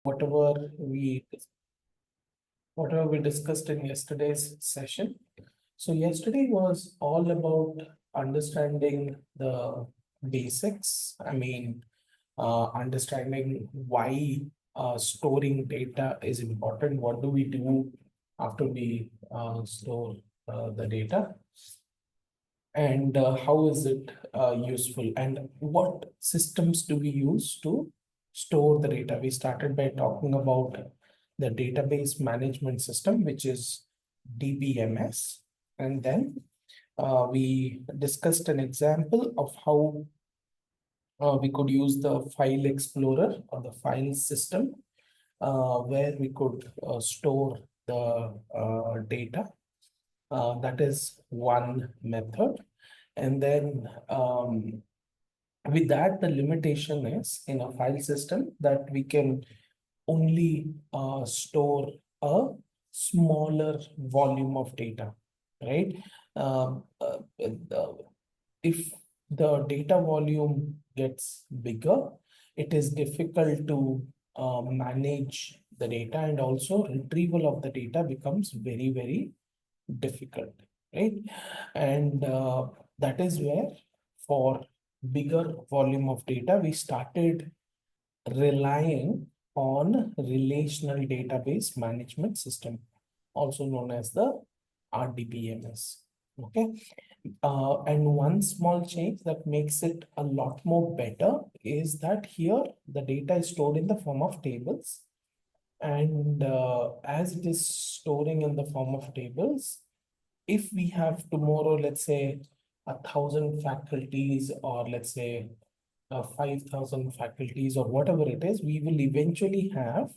whatever we discussed in yesterday's session. So yesterday was all about understanding the basics. Understanding why storing data is important. What do we do after we store the data? And how is it useful? And what systems do we use to store the data? We started by talking about the database management system, which is DBMS. And then we discussed an example of how we could use the file explorer or the file system where we could store the data. That is one method. And then with that, the limitation is in a file system that we can only store a smaller volume of data, right? Um, uh, uh, if the data volume gets bigger, it is difficult to manage the data, and also retrieval of the data becomes very, very difficult, right? And that is where for bigger volume of data, we started relying on relational database management system, also known as the RDBMS. Okay. And one small change that makes it a lot more better is that here the data is stored in the form of tables. And as it is storing in the form of tables, if we have tomorrow, let's say 1,000 faculties, or let's say 5,000 faculties, or whatever it is, we will eventually have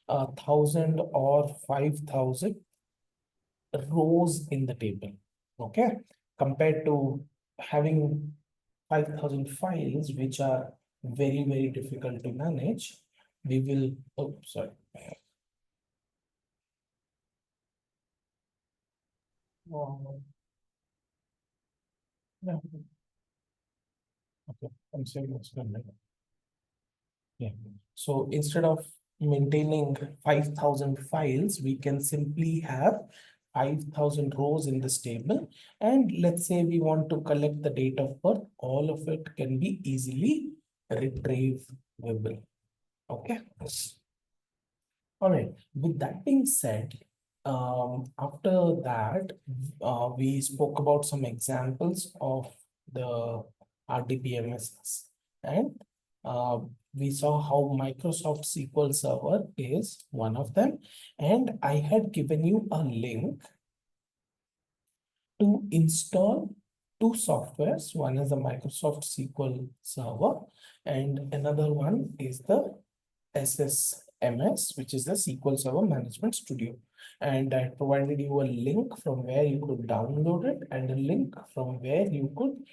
1,000 or 5,000 rows in the table. Okay, compared to having 5,000 files, which are very, very difficult to manage, we will, oh, sorry. Yeah. Okay, I'm saying what's going on. Yeah. So instead of maintaining 5,000 files, we can simply have 5,000 rows in this table. And let's say we want to collect the date of birth, all of it can be easily retrievable. Okay. All right. With that being said, after that, we spoke about some examples of the RDBMSs, and we saw how Microsoft SQL Server is one of them. And I had given you a link to install two softwares. One is the Microsoft SQL Server, and another one is the SSMS, which is the SQL Server Management Studio. And I provided you a link from where you could download it, and a link from where you could,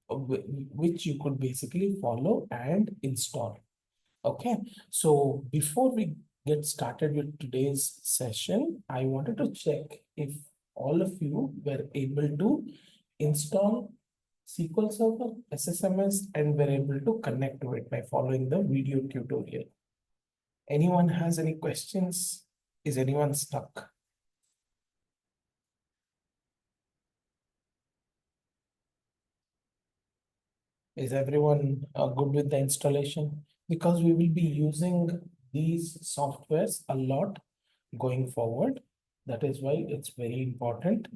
which you could basically follow and install. Okay, so before we get started with today's session, I wanted to check if all of you were able to install SQL Server, SSMS, and were able to connect to it by following the video tutorial. Anyone has any questions? Is anyone stuck? Is everyone good with the installation? Because we will be using these softwares a lot going forward. That is why it's very important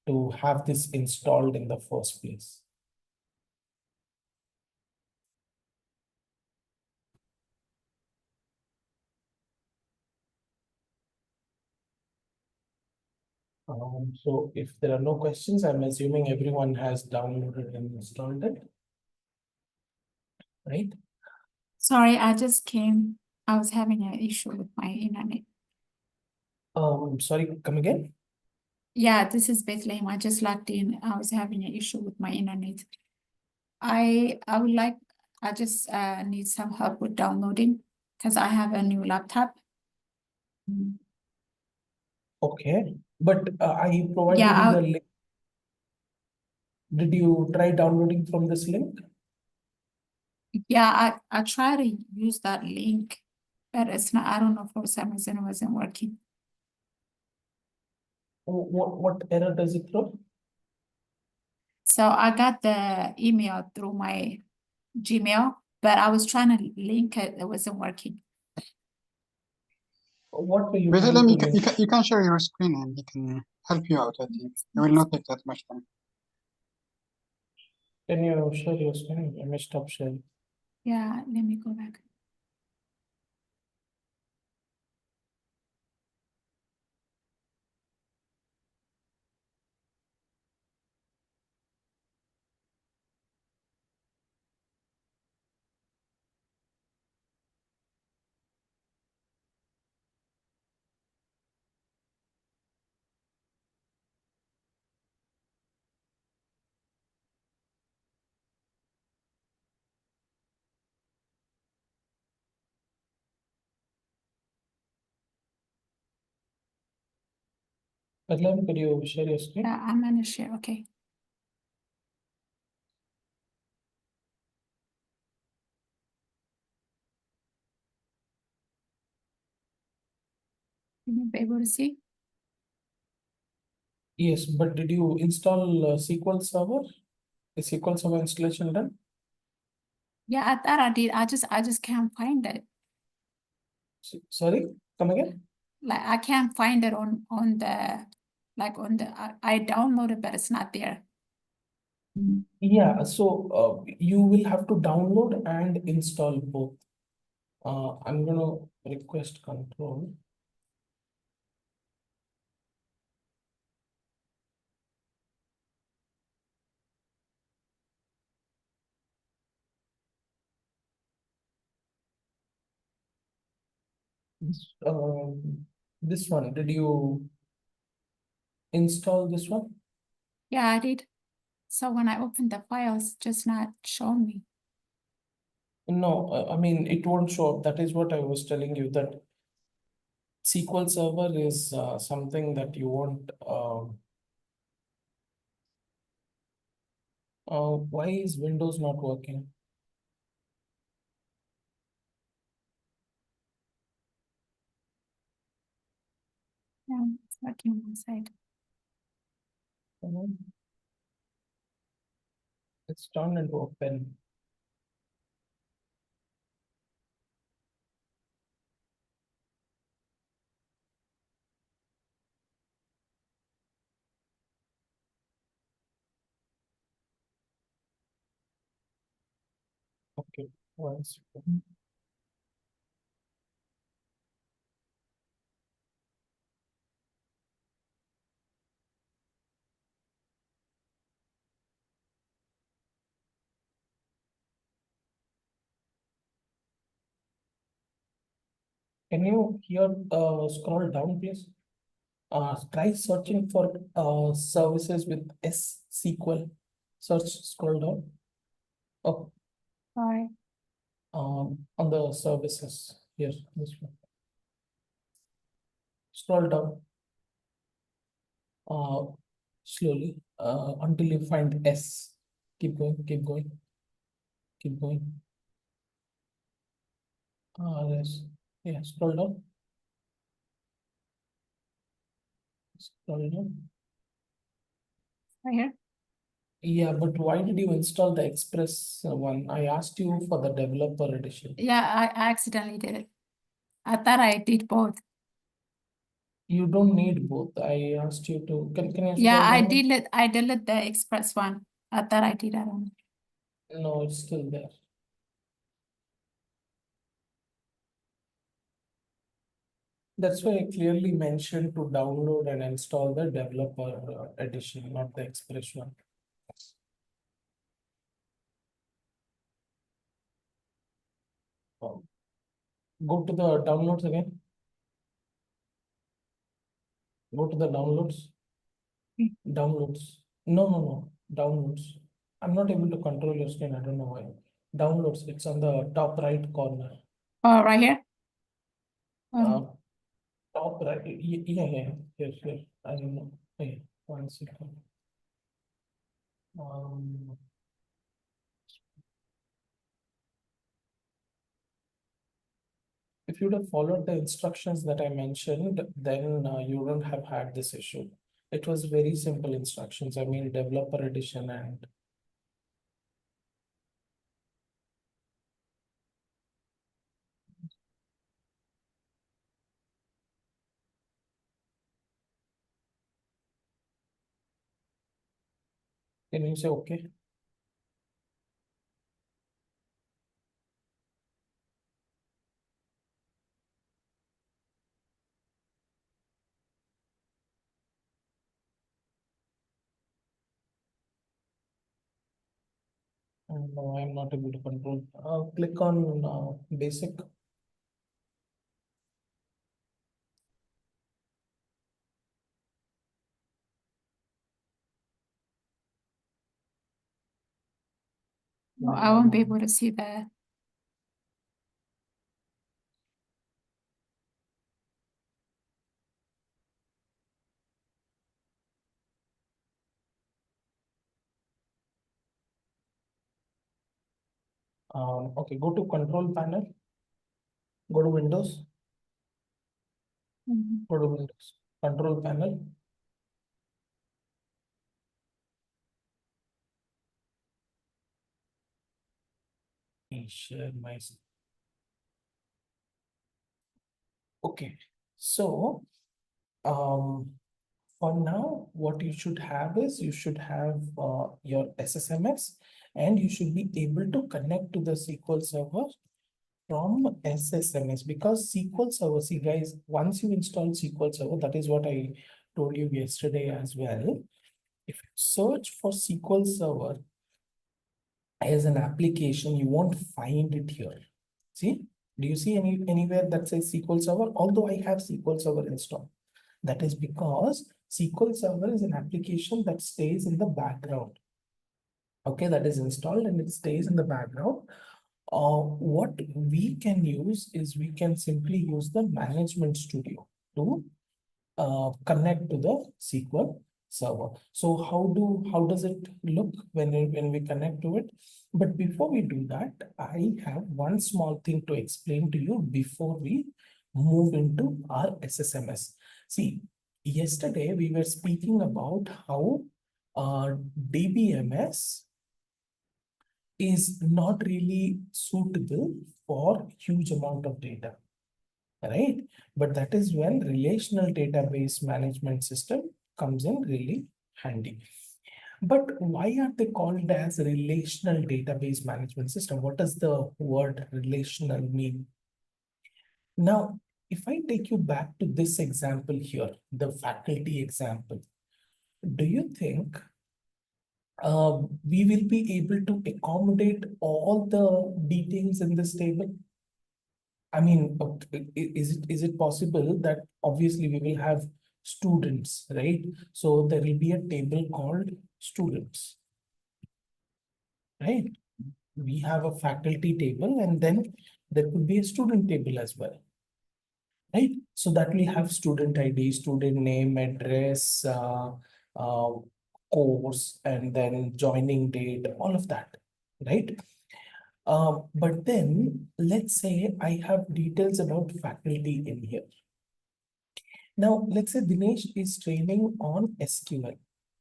to have this installed in the first place. So if there are no questions, I'm assuming everyone has downloaded and installed it, right? Sorry, I just came. I was having an issue with my internet. Sorry, come again? Yeah, this is Bethlehem. I just logged in. I was having an issue with my internet. I just need some help with downloading because I have a new laptop. Okay, but I provided you Yeah, the link. Did you try downloading from this link? I try to use that link, but it's not, I don't know, for some reason it wasn't working. What error does it throw? So I got the email through my Gmail, but I was trying to link it, it wasn't working. What were you Basically, trying to you link? you can share your screen and he can help you out, I think. It will not take that much time. Can you share your screen? I messed up sharing. Yeah, let me go back. Adlan, could you share your screen? Yeah, I'm gonna share, okay. You be able to see? Yes, but did you install SQL Server? Is SQL Server installation done? Yeah, I thought I did. I just can't find it. Sorry, come again? Like I can't find it on the like on the I downloaded, but it's not there. Yeah, so you will have to download and install both. I'm gonna request control. This one, did you install this one? Yeah, I did. So when I opened the files, just not showing me. No, I mean, it won't show up. That is what I was telling you, that SQL Server is something that you won't. Why is Windows not working? Yeah, it's working on one side. Um, It's turned into a pen. Okay, one second. Can you here scroll down, please? Try searching for services with SQL. Search, scroll down. Oh, Sorry. on the services here, this one. Scroll down uh, slowly until you find S. Keep going, keep going, keep going. Yes, yeah, scroll down, scroll down. Right here. Yeah, but why did you install the Express one? I asked you for the developer edition. Yeah, I accidentally did it. I thought I did both. You don't need both. I asked you to. Can you Yeah, scroll I down? deleted the Express one. I thought I did that one. No, it's still there. That's why I clearly mentioned to download and install the developer edition, not the Express one. Um, Go to the downloads again. Go to the downloads. Downloads. No, no, no. Downloads. I'm not able to control your screen. I don't know why. Downloads. It's on the top right corner. Oh, right here. Uh, Top right. Yeah, yeah. Here, here. I don't know. Hey, one second. Um, if you'd have followed the instructions that I mentioned, then you wouldn't have had this issue. It was very simple instructions. I mean, developer edition and can you say okay? No, I'm not able to control. Click on basic. No, I won't be able to see the. Okay, go to control panel. Go to Windows. Go to Windows. Control panel. Share my. Okay, so for now, what you should have is you should have your SSMS, and you should be able to connect to the SQL Server from SSMS, because SQL Server, see guys, once you install SQL Server, that is what I told you yesterday as well. If you search for SQL Server as an application, you won't find it here. See, do you see anywhere that says SQL Server? Although I have SQL Server installed. That is because SQL Server is an application that stays in the background. Okay, that is installed and it stays in the background. What we can use is we can simply use the Management Studio to connect to the SQL Server. So how does it look when we connect to it? But before we do that, I have one small thing to explain to you before we move into our SSMS. See, yesterday we were speaking about how DBMS is not really suitable for huge amount of data, right? But that is when relational database management system comes in really handy. But why are they called as relational database management system? What does the word relational mean? Now, if I take you back to this example here, the faculty example, do you think we will be able to accommodate all the details in this table? I mean, is it possible that obviously we will have students, right? So there will be a table called students, right? We have a faculty table and then there could be a student table as well, right? So that we have student ID, student name, address, uh, course, and then joining date, all of that, right? But then let's say I have details about faculty in here. Now, let's say Dinesh is training on SQL.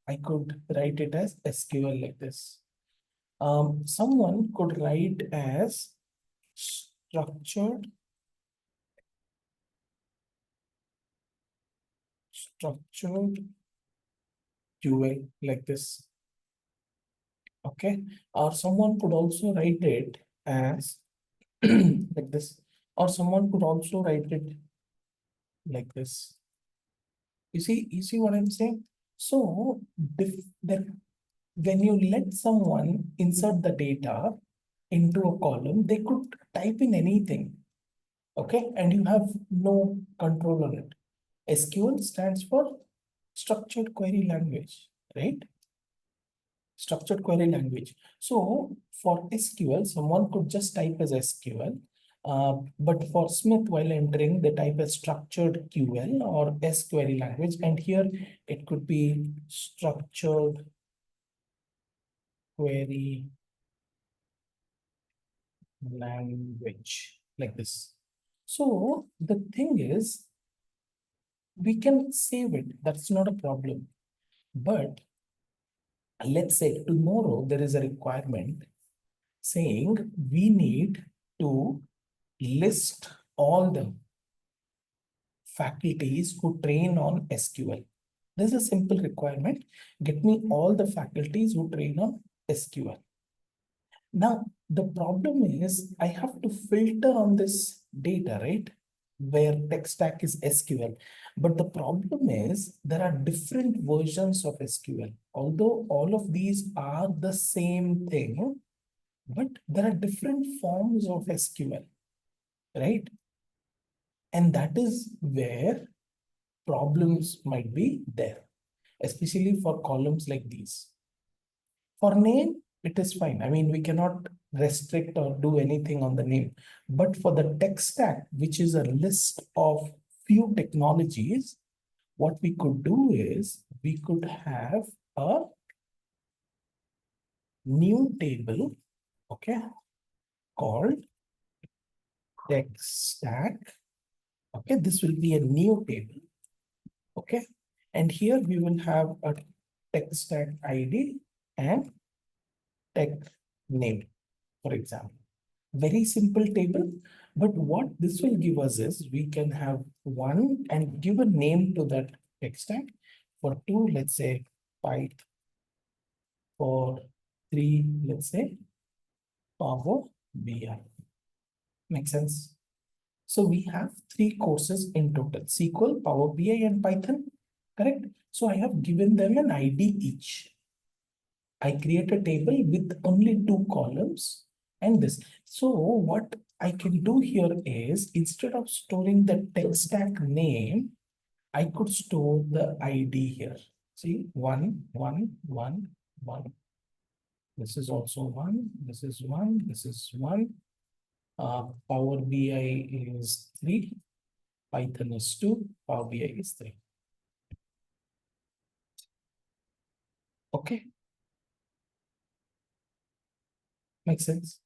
I could write it as SQL like this. Someone could write as structured QL like this. Okay. Or someone could also write it as like this. Or someone could also write it like this. You see what I'm saying? So when you let someone insert the data into a column, they could type in anything. Okay, and you have no control on it. SQL stands for structured query language, right? Structured query language. So for SQL, someone could just type as SQL. But for Smith, while entering, they type as structured QL or S query language. And here it could be structured query language like this. So the thing is, we can save it. That's not a problem. But let's say tomorrow there is a requirement saying we need to list all the faculties who train on SQL. There's a simple requirement. Get me all the faculties who train on SQL. Now, the problem is I have to filter on this data, right? Where tech stack is SQL. But the problem is there are different versions of SQL. Although all of these are the same thing, but there are different forms of SQL, right? And that is where problems might be there, especially for columns like these. For name, it is fine. I mean, we cannot restrict or do anything on the name. But for the tech stack, which is a list of few technologies, what we could do is we could have a new table, okay, called tech stack. Okay, this will be a new table. Okay, and here we will have a tech stack ID and tech name, for example. Very simple table, but what this will give us is we can have one and give a name to that tech stack. For two, let's say Python. For three, let's say Power BI. Make sense? So we have three courses in total: SQL, Power BI, and Python. Correct? So I have given them an ID each. I create a table with only two columns and this. So what I can do here is, instead of storing the tech stack name, I could store the ID here. See, 1, 1, 1, 1. This is also 1. This is 1. This is 1. Power BI is 3. Python is 2. Power BI is 3. Okay. Makes sense.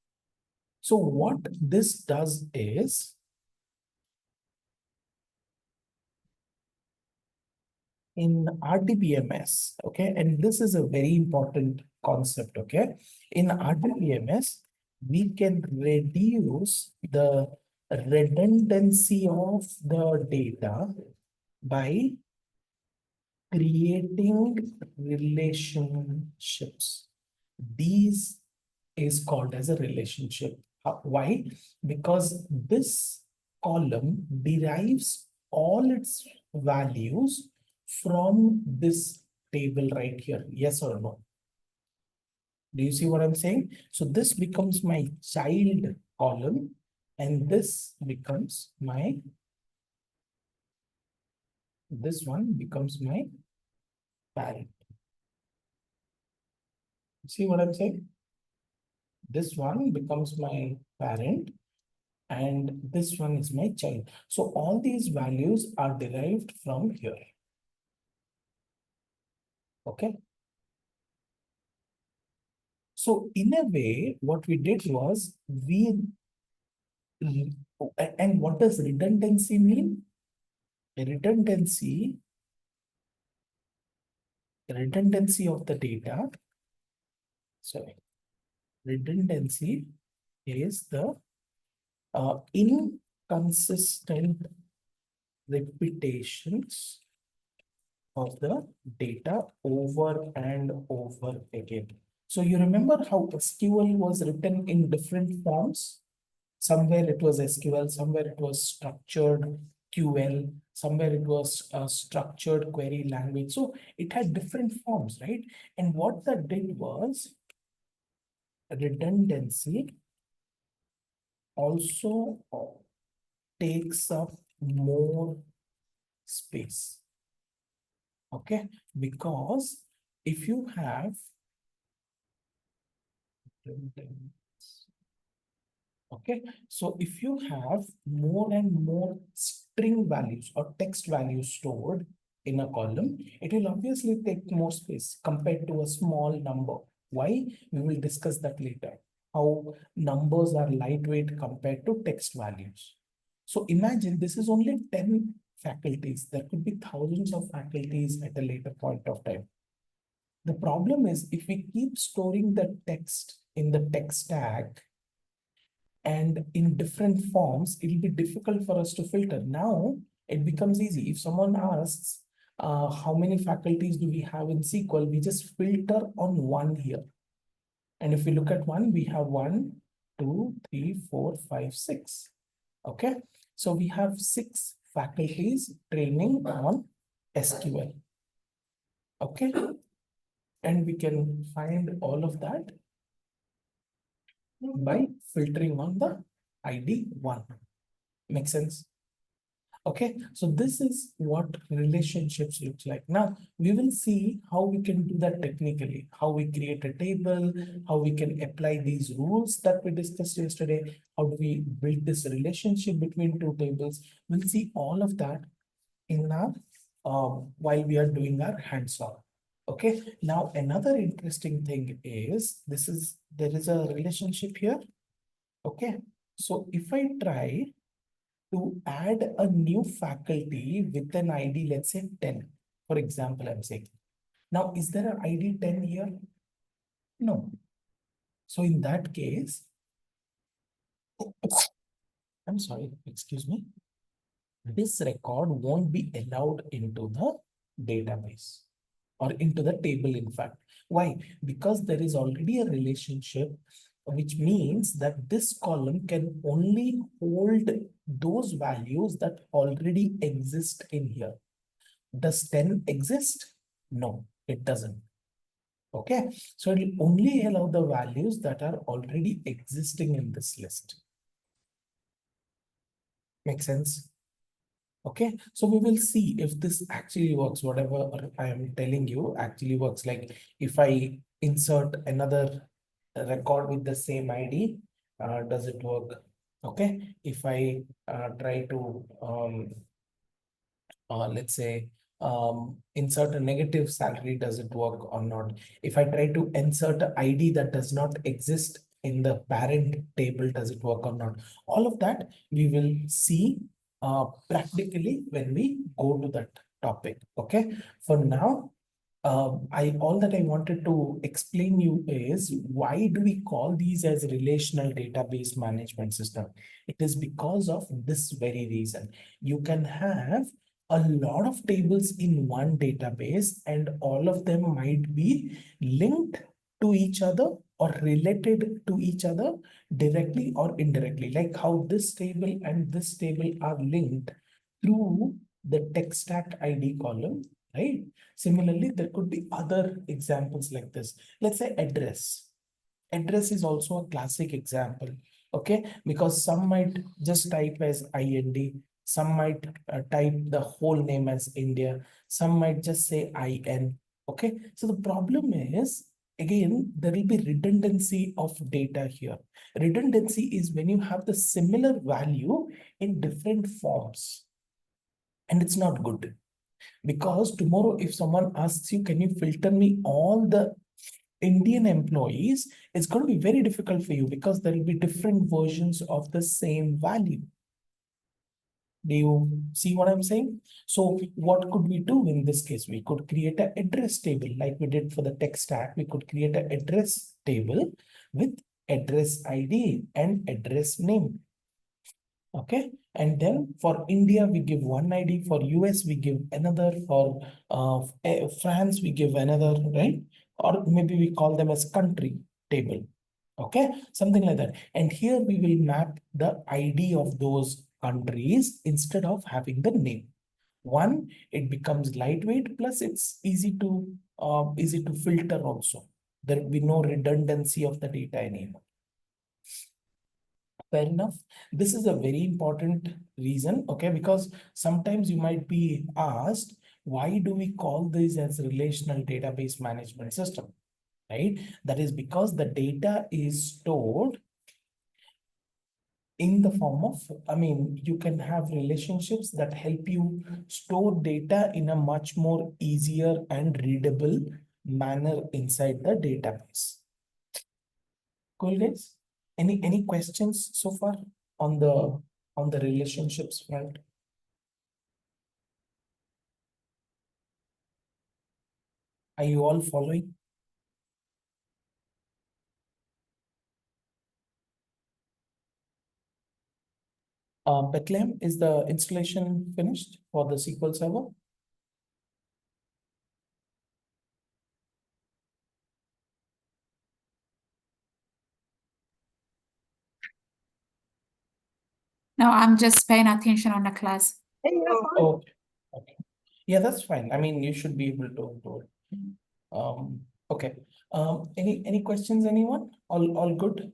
So what this does is, in RDBMS, okay, and this is a very important concept, okay. In RDBMS, we can reduce the redundancy of the data by creating relationships. These is called as a relationship. Why? Because this column derives all its values from this table right here. Yes or no? Do you see what I'm saying? So this becomes my child column, and this becomes my, this one becomes my parent. See what I'm saying? This one becomes my parent, and this one is my child. So all these values are derived from here. Okay. So in a way, what we did was and what does redundancy mean? Redundancy of the data, sorry, redundancy is the inconsistent repetitions of the data over and over again. So you remember how SQL was written in different forms? Somewhere it was SQL, somewhere it was structured QL, somewhere it was a structured query language. So it had different forms, right? And what that did was, redundancy also takes up more space. Okay, because if you have okay, so if you have more and more string values or text values stored in a column, it will obviously take more space compared to a small number. Why? We will discuss that later. How numbers are lightweight compared to text values. So imagine this is only 10 faculties. There could be thousands of faculties at a later point of time. The problem is if we keep storing the text in the text stack and in different forms, it'll be difficult for us to filter. Now it becomes easy. If someone asks, how many faculties do we have in SQL, we just filter on one here. And if we look at one, we have 1, 2, 3, 4, 5, 6. Okay, so we have 6 faculties training on SQL. Okay, and we can find all of that by filtering on the ID 1. Make sense? Okay, so this is what relationships looks like. Now we will see how we can do that technically, how we create a table, how we can apply these rules that we discussed yesterday, how do we build this relationship between two tables. We'll see all of that in our while we are doing our hands-on. Okay, now another interesting thing is there is a relationship here. Okay, so if I try to add a new faculty with an ID, let's say 10, for example, I'm saying. Now, is there an ID 10 here? No. So in that case, I'm sorry, excuse me. This record won't be allowed into the database or into the table, in fact. Why? Because there is already a relationship, which means that this column can only hold those values that already exist in here. Does 10 exist? No, it doesn't. Okay, so it will only allow the values that are already existing in this list. Make sense? Okay, so we will see if this actually works. Whatever I am telling you actually works. Like if I insert another record with the same ID, does it work? Okay, if I try to let's say insert a negative salary, does it work or not? If I try to insert an ID that does not exist in the parent table, does it work or not? All of that we will see practically when we go to that topic. Okay, for now, all that I wanted to explain you is why do we call these as relational database management system? It is because of this very reason. You can have a lot of tables in one database and all of them might be linked to each other or related to each other directly or indirectly, like how this table and this table are linked through the text stack ID column, right? Similarly, there could be other examples like this. Let's say address. Address is also a classic example, okay? Because some might just type as IND, some might type the whole name as India, some might just say IN, okay? So the problem is, again, there will be redundancy of data here. Redundancy is when you have the similar value in different forms, and it's not good. Because tomorrow, if someone asks you, can you filter me all the Indian employees, it's going to be very difficult for you because there will be different versions of the same value. Do you see what I'm saying? So what could we do in this case? We could create an address table like we did for the tech stack. We could create an address table with address ID and address name. Okay, and then for India we give one ID, for US we give another, for France we give another, right? Or maybe we call them as country table. Okay, something like that. And here we will map the ID of those countries instead of having the name. One, it becomes lightweight, plus it's easy to filter also. There will be no redundancy of the data anymore. Fair enough. This is a very important reason, okay, because sometimes you might be asked, why do we call this as relational database management system, right? That is because the data is stored in the form of, you can have relationships that help you store data in a much more easier and readable manner inside the database. Cool, guys? Any questions so far on the on the relationships front? Are you all following? Bethlehem, is the installation finished for the SQL Server? No, I'm just paying attention on the class. Oh, okay. Yeah, that's fine. I mean, you should be able to do it. Okay. Any questions, anyone? All good?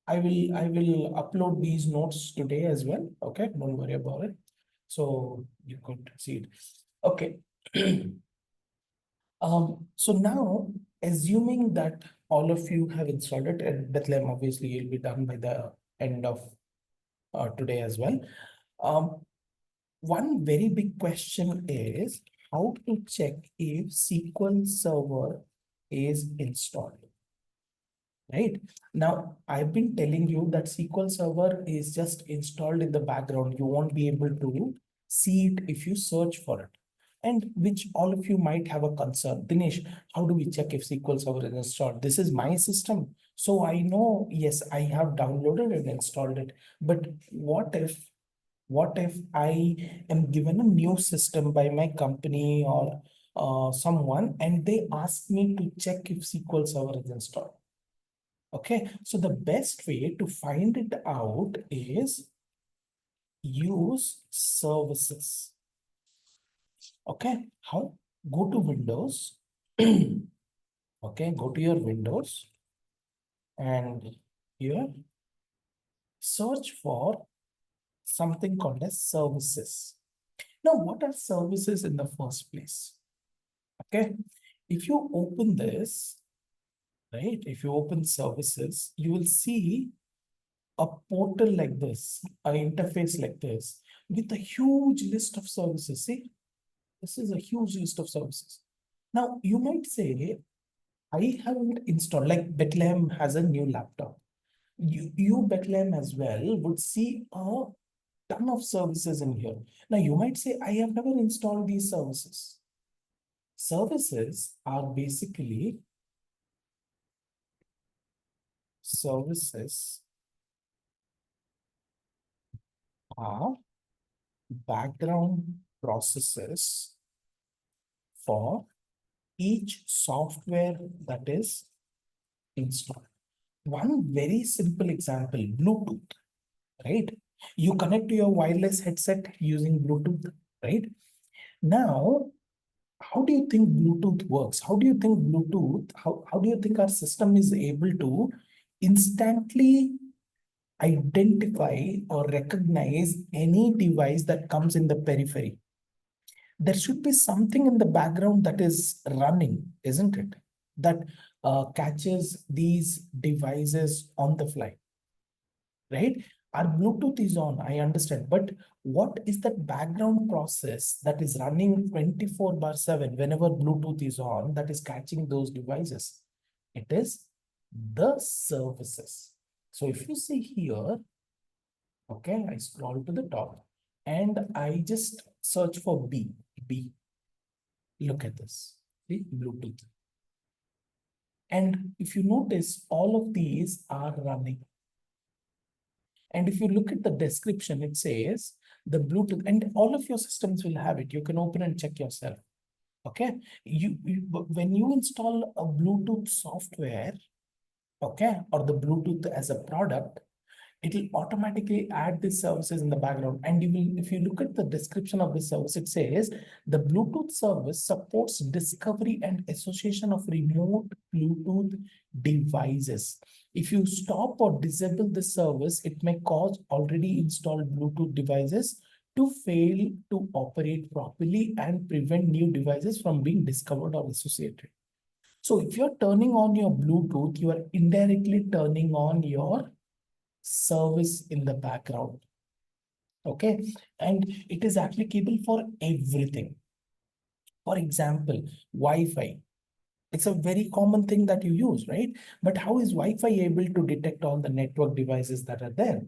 I will upload these notes today as well. Okay, don't worry about it. So you could see it. Okay. So now, assuming that all of you have installed it, and Bethlehem obviously you'll be done by the end of today as well. One very big question is how to check if SQL Server is installed. Right now, I've been telling you that SQL Server is just installed in the background. You won't be able to see it if you search for it. And which all of you might have a concern. Dinesh, how do we check if SQL Server is installed? This is my system. So I know, yes, I have downloaded and installed it. But what if I am given a new system by my company or someone and they ask me to check if SQL Server is installed? Okay, so the best way to find it out is use services. Okay, how? Go to Windows. Okay, go to your Windows and here search for something called as services. Now, what are services in the first place? Okay, if you open this, right, if you open services, you will see a portal like this, an interface like this, with a huge list of services. See, this is a huge list of services. Now, you might say, I haven't installed, like Bethlehem has a new laptop. You Bethlehem as well would see a ton of services in here. Now, you might say, I have never installed these services. Services are basically background processes for each software that is installed. One very simple example, Bluetooth, right? You connect to your wireless headset using Bluetooth, right? Now, how do you think Bluetooth works? How do you think how do you think our system is able to instantly identify or recognize any device that comes in the periphery? There should be something in the background that is running, isn't it? That catches these devices on the fly, right? Our Bluetooth is on, I understand, but what is that background process that is running 24/7 whenever Bluetooth is on that is catching those devices? It is the services. So if you see here, okay, I scroll to the top and I just search for B. Look at this, see, Bluetooth. And if you notice, all of these are running. And if you look at the description, it says the Bluetooth, and all of your systems will have it. You can open and check yourself. Okay. When you install a Bluetooth software, okay, or the Bluetooth as a product, it will automatically add these services in the background. And you will, if you look at the description of this service, it says the Bluetooth service supports discovery and association of remote Bluetooth devices. If you stop or disable the service, it may cause already installed Bluetooth devices to fail to operate properly and prevent new devices from being discovered or associated. So if you're turning on your Bluetooth, you are indirectly turning on your service in the background. Okay, and it is applicable for everything. For example, Wi-Fi. It's a very common thing that you use, right? But how is Wi-Fi able to detect all the network devices that are there?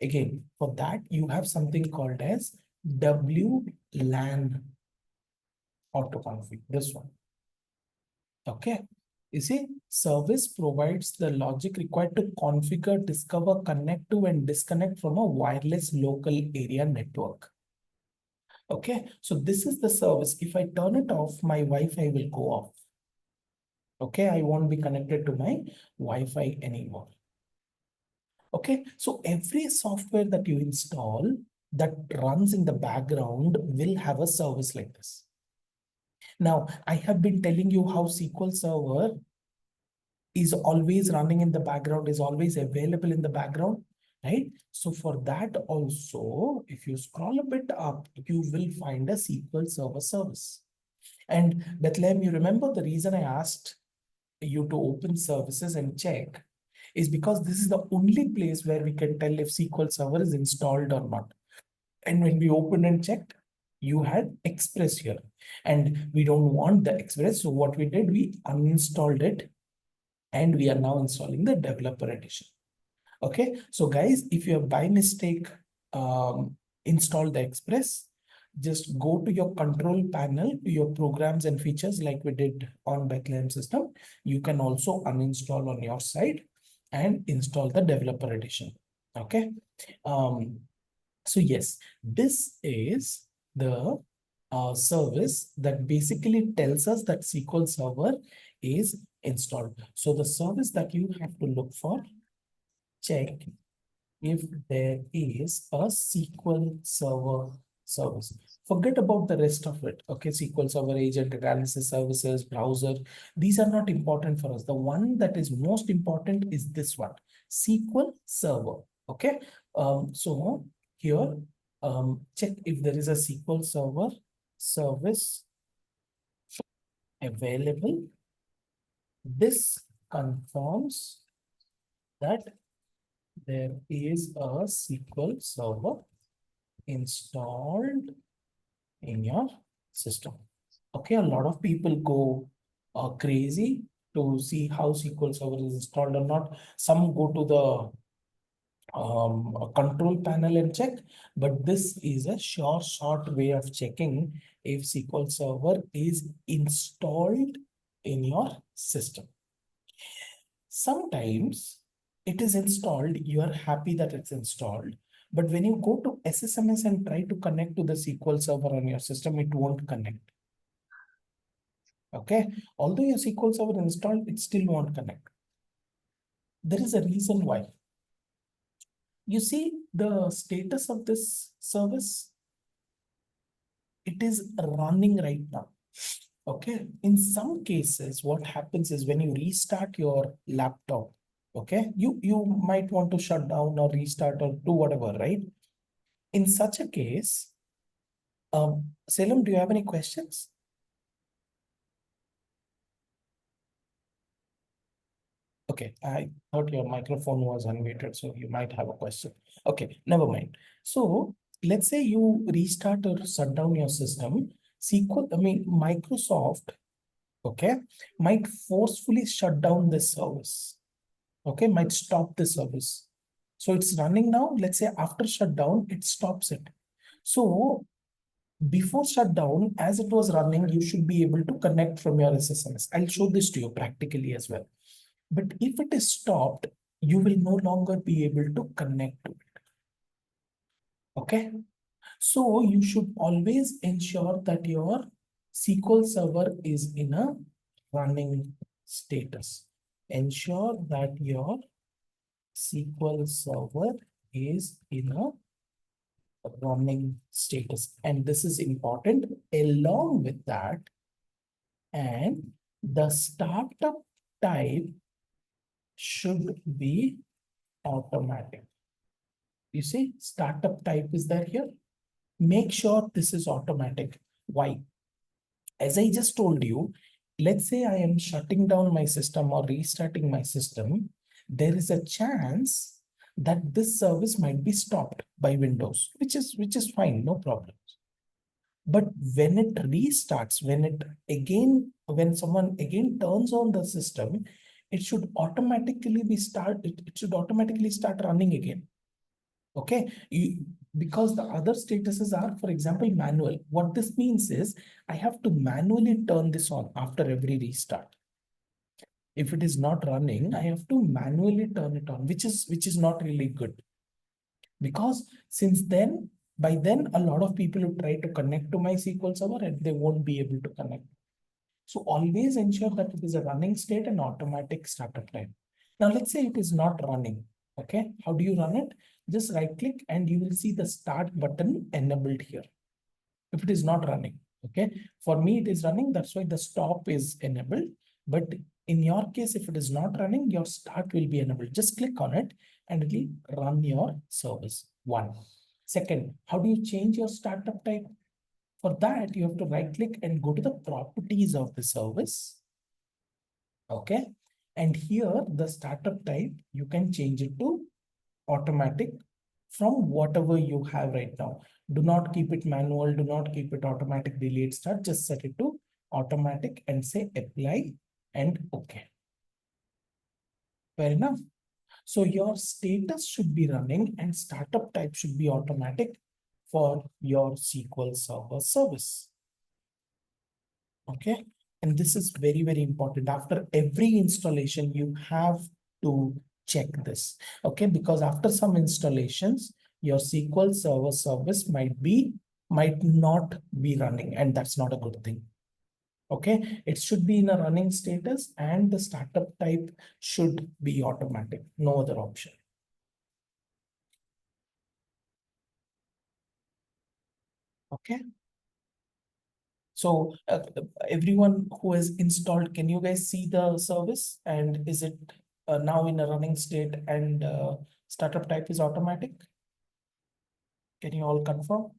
Again, for that, you have something called as WLAN autoconfig, this one. Okay. You see, service provides the logic required to configure, discover, connect to, and disconnect from a wireless local area network. Okay, so this is the service. If I turn it off, my Wi-Fi will go off. Okay, I won't be connected to my Wi-Fi anymore. Okay, so every software that you install that runs in the background will have a service like this. Now, I have been telling you how SQL Server is always running in the background, is always available in the background, right? So for that also, if you scroll a bit up, you will find a SQL Server service. And Bethlehem, you remember the reason I asked you to open services and check is because this is the only place where we can tell if SQL Server is installed or not. And when we opened and checked, you had Express here. And we don't want the Express. So what we did, we uninstalled it. And we are now installing the developer edition. Okay, so guys, if you have by mistake installed the Express, just go to your control panel, to your programs and features like we did on Bethlehem system. You can also uninstall on your side and install the developer edition. Okay. So yes, this is the service that basically tells us that SQL Server is installed. So the service that you have to look for, check if there is a SQL Server service. Forget about the rest of it. Okay, SQL Server, agent analysis services, browser. These are not important for us. The one that is most important is this one, SQL Server. Okay, so here, check if there is a SQL Server service available. This confirms that there is a SQL Server installed in your system. Okay, a lot of people go crazy to see how SQL Server is installed or not. Some go to the a control panel and check, but this is a short way of checking if SQL Server is installed in your system. Sometimes it is installed, you are happy that it's installed, but when you go to SSMS and try to connect to the SQL Server on your system, it won't connect. Okay, although your SQL Server installed, it still won't connect. There is a reason why. You see the status of this service, it is running right now. Okay, in some cases, what happens is when you restart your laptop, okay, you might want to shut down or restart or do whatever, right? In such a case, Salem, do you have any questions? Okay, I thought your microphone was unmuted, so you might have a question. Okay, never mind. So let's say you restart or shut down your system. Microsoft, okay, might forcefully shut down this service. Okay, might stop the service. So it's running now. Let's say after shutdown, it stops it. So before shutdown, as it was running, you should be able to connect from your SSMS. I'll show this to you practically as well. But if it is stopped, you will no longer be able to connect to it. Okay. So you should always ensure that your SQL Server is in a running status. Ensure that your SQL Server is in a running status. And this is important. Along with that, and the startup type should be automatic. You see, startup type is there here. Make sure this is automatic. Why? As I just told you, let's say I am shutting down my system or restarting my system, there is a chance that this service might be stopped by Windows, which is fine, no problems. But when it restarts, when someone again turns on the system, it should automatically start running again. Okay, because the other statuses are, for example, manual. What this means is I have to manually turn this on after every restart. If it is not running, I have to manually turn it on, which is not really good. Because since then, by then, a lot of people will try to connect to my SQL Server and they won't be able to connect. So always ensure that it is a running state and automatic startup time. Now let's say it is not running. Okay, how do you run it? Just right click and you will see the start button enabled here. If it is not running, okay. For me, it is running. That's why the stop is enabled. But in your case, if it is not running, your start will be enabled. Just click on it and it will run your service. One. Second, how do you change your startup type? For that, you have to right click and go to the properties of the service. Okay. And here, the startup type, you can change it to automatic from whatever you have right now. Do not keep it manual. Do not keep it automatic delayed start. Just set it to automatic and say apply and okay. Fair enough. So your status should be running and startup type should be automatic for your SQL Server service. Okay. And this is very, very important. After every installation, you have to check this. Okay. Because after some installations, your SQL Server service might not be running, and that's not a good thing. Okay. It should be in a running status and the startup type should be automatic. No other option. Okay. So everyone who has installed, can you guys see the service? And is it now in a running state and startup type is automatic? Can you all confirm?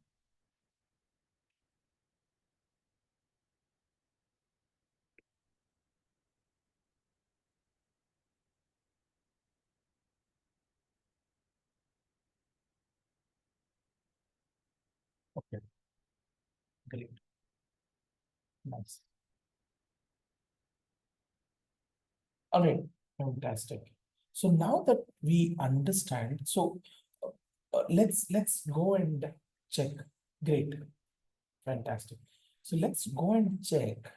Okay, great. Nice. All right, fantastic. So now that we understand, so let's go and check. Great, fantastic. So let's go and check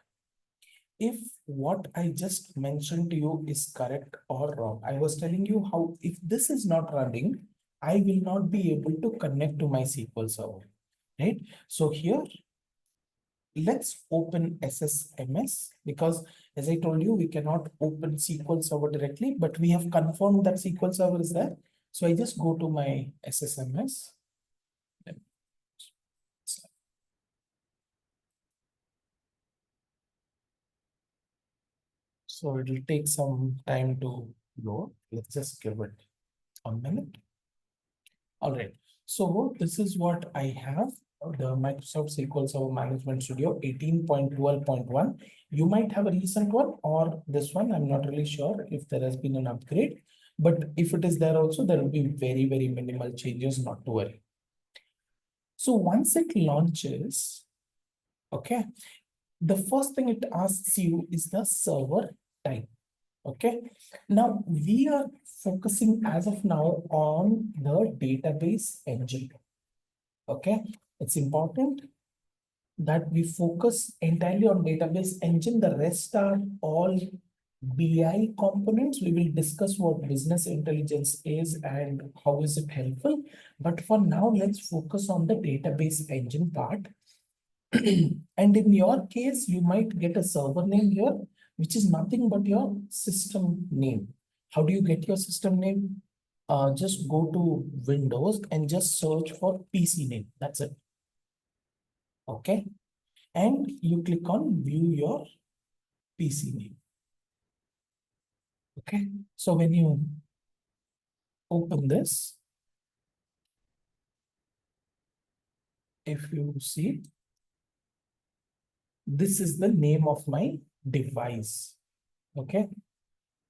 if what I just mentioned to you is correct or wrong. I was telling you how if this is not running, I will not be able to connect to my SQL Server, right? So here, let's open SSMS because as I told you, we cannot open SQL Server directly, but we have confirmed that SQL Server is there. So I just go to my SSMS. So it will take some time to load. Let's just give it a minute. All right. So this is what I have. The Microsoft SQL Server Management Studio 18.12.1. You might have a recent one or this one. I'm not really sure if there has been an upgrade. But if it is there also, there will be very, very minimal changes, not to worry. So once it launches, okay, the first thing it asks you is the server type. Okay, now we are focusing as of now on the database engine. Okay, it's important that we focus entirely on database engine. The rest are all BI components. We will discuss what business intelligence is and how is it helpful. But for now, let's focus on the database engine part. And in your case, you might get a server name here, which is nothing but your system name. How do you get your system name? Just go to Windows and just search for PC name. That's it. Okay. And you click on view your PC name. Okay. So when you open this, if you see, this is the name of my device. Okay.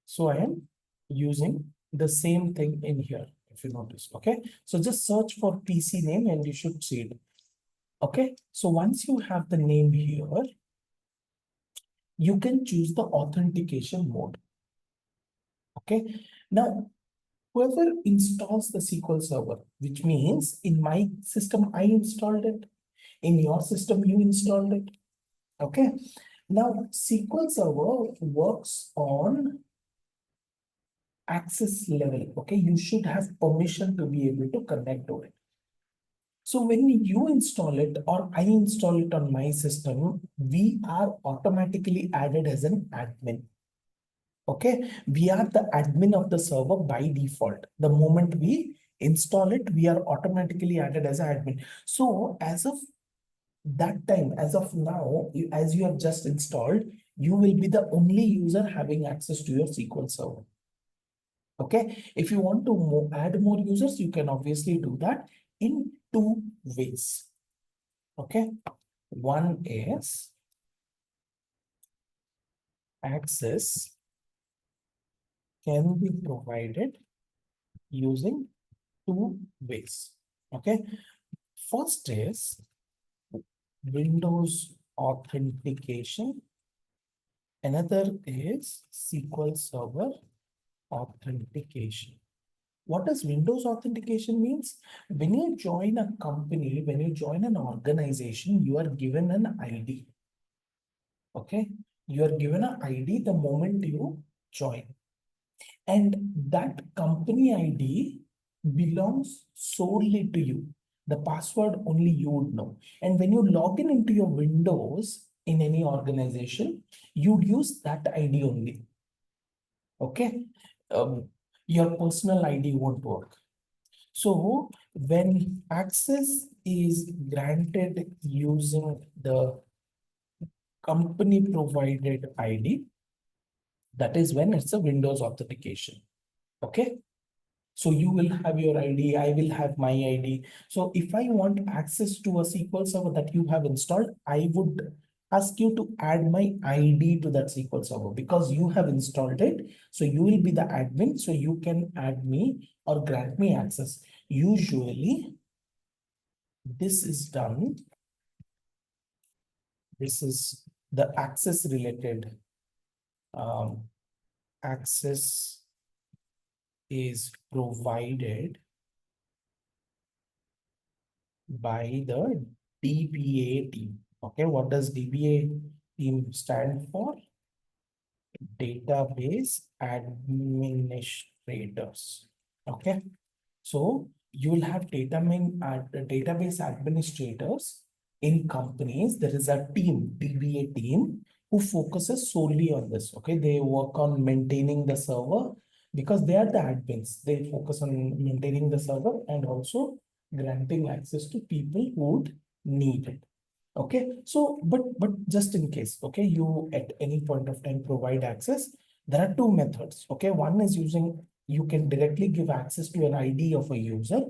So I am using the same thing in here, if you notice. Okay. So just search for PC name and you should see it. Okay. So once you have the name here, you can choose the authentication mode. Okay. Now, Whoever installs the SQL Server, which means in my system, I installed it. In your system, you installed it. Okay. Now, SQL Server works on access level. Okay. You should have permission to be able to connect to it. So when you install it or I install it on my system, we are automatically added as an admin. Okay, we are the admin of the server by default. The moment we install it, we are automatically added as an admin. So as of that time, as of now, as you have just installed, you will be the only user having access to your SQL server. Okay, if you want to add more users, you can obviously do that in two ways. Okay, one is access can be provided using two ways. Okay, first is Windows authentication. Another is SQL Server authentication. What does Windows authentication means? When you join a company, when you join an organization, you are given an ID. Okay, you are given an ID the moment you join. And that company ID belongs solely to you. The password only you would know. And when you log in into your Windows in any organization, you'd use that ID only. Okay. Your personal ID won't work. So when access is granted using the company provided ID, that is when it's a Windows authentication. Okay. So you will have your ID, I will have my ID. So if I want access to a SQL server that you have installed, I would ask you to add my ID to that SQL server because you have installed it. So you will be the admin. So you can add me or grant me access. Usually this is done. This is the access related access is provided by the DBA team. Okay, what does DBA team stand for? Database administrators. Okay, so you will have database administrators in companies. There is a team, DBA team, who focuses solely on this. Okay, they work on maintaining the server because they are the admins. They focus on maintaining the server and also granting access to people who would need it. Okay, so but just in case, okay, you at any point of time provide access, there are two methods. Okay, one is using, you can directly give access to an ID of a user,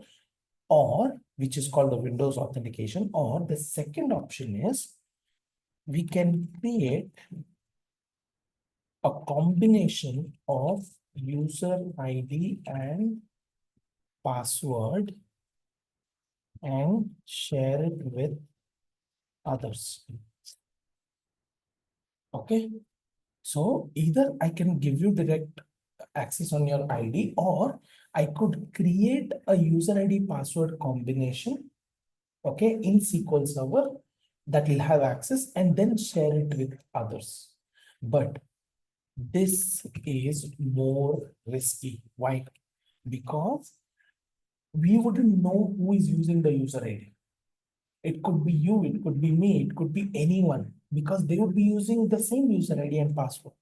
or which is called the Windows authentication, or the second option is we can create a combination of user ID and password and share it with others. Okay, so either I can give you direct access on your ID, or I could create a user ID password combination, okay, in SQL Server that will have access and then share it with others. But this is more risky. Why? Because we wouldn't know who is using the user ID. It could be you, it could be me, it could be anyone, because they would be using the same user ID and password.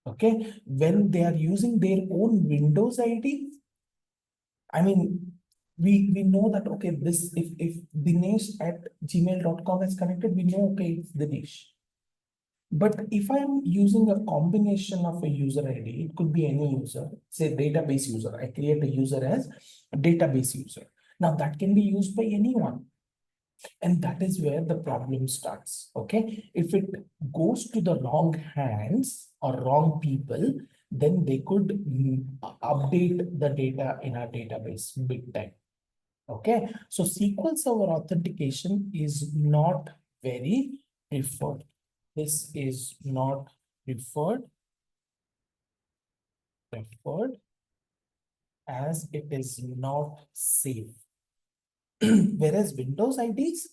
Okay, when they are using their own Windows ID, I mean, we know that, okay, this, if Dinesh at gmail.com is connected, we know, okay, it's Dinesh. But if I'm using a combination of a user ID, it could be any user, say database user. I create a user as a database user. Now that can be used by anyone. And that is where the problem starts. Okay, if it goes to the wrong hands or wrong people, then they could update the data in our database big time. Okay, so SQL Server authentication is not very preferred. This is not preferred. as it is not safe. Whereas Windows IDs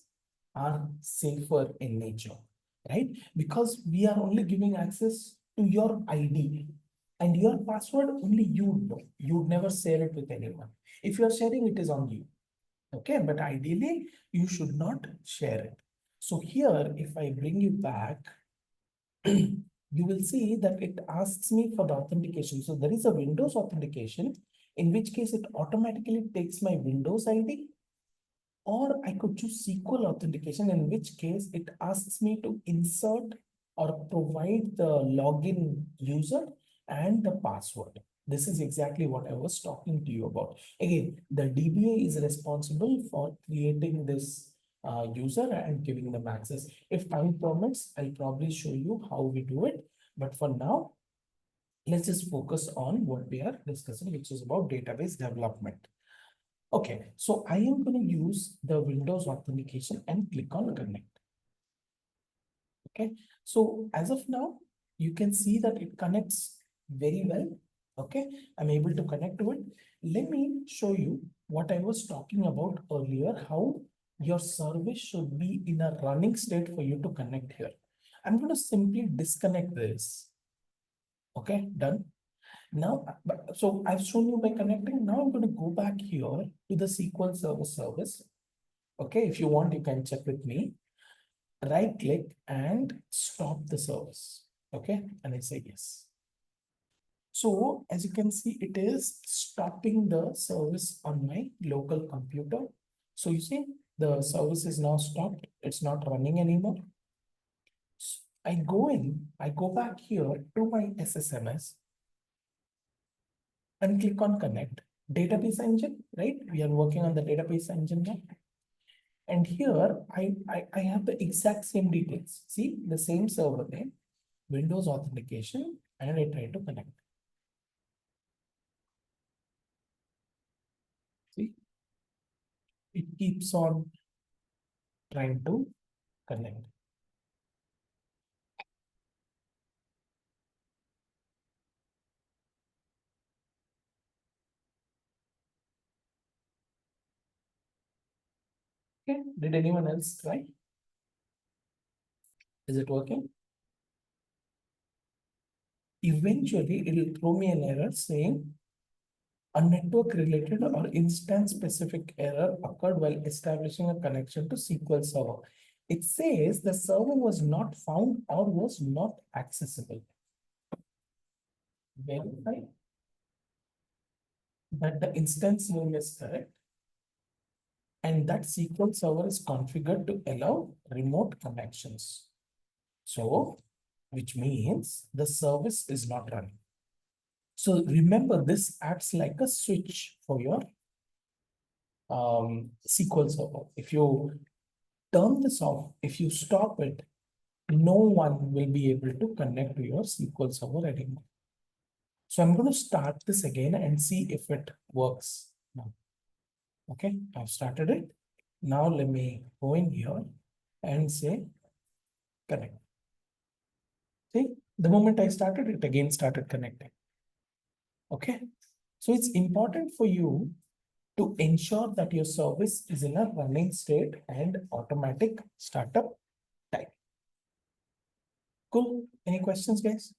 are safer in nature, right? Because we are only giving access to your ID and your password only you know. You'd never share it with anyone. If you're sharing, it is on you. Okay, but ideally, you should not share it. So here, if I bring you back, you will see that it asks me for the authentication. So there is a Windows authentication, in which case it automatically takes my Windows ID, or I could choose SQL authentication, in which case it asks me to insert or provide the login user and the password. This is exactly what I was talking to you about. Again, the DBA is responsible for creating this user and giving them access. If time permits, I'll probably show you how we do it. But for now, let's just focus on what we are discussing, which is about database development. Okay, so I am going to use the Windows authentication and click on connect. Okay, so as of now, you can see that it connects very well. Okay, I'm able to connect to it. Let me show you what I was talking about earlier, how your service should be in a running state for you to connect here. I'm going to simply disconnect this. Okay, done. Now, so I've shown you by connecting. Now I'm going to go back here to the SQL Server service. Okay, if you want, you can check with me. Right click and stop the service. Okay, and I say yes. So as you can see, it is stopping the service on my local computer. So you see, the service is now stopped. It's not running anymore. So I go back here to my SSMS and click on connect. Database engine, right? We are working on the database engine now. And here I have the exact same details. See the same server name, Windows authentication, and I try to connect. See, it keeps on trying to connect. Okay, did anyone else try? Is it working? Eventually, it will throw me an error saying a network related or instance specific error occurred while establishing a connection to SQL Server. It says the server was not found or was not accessible. Verify that the instance name is correct and that SQL Server is configured to allow remote connections. So, which means the service is not running. So remember, this acts like a switch for your SQL Server. If you turn this off, if you stop it, no one will be able to connect to your SQL Server anymore. So I'm going to start this again and see if it works now. Okay, I've started it. Now let me go in here and say connect. See, the moment I started, it again started connecting. Okay, so it's important for you to ensure that your service is in a running state and automatic startup time. Cool. Any questions, guys?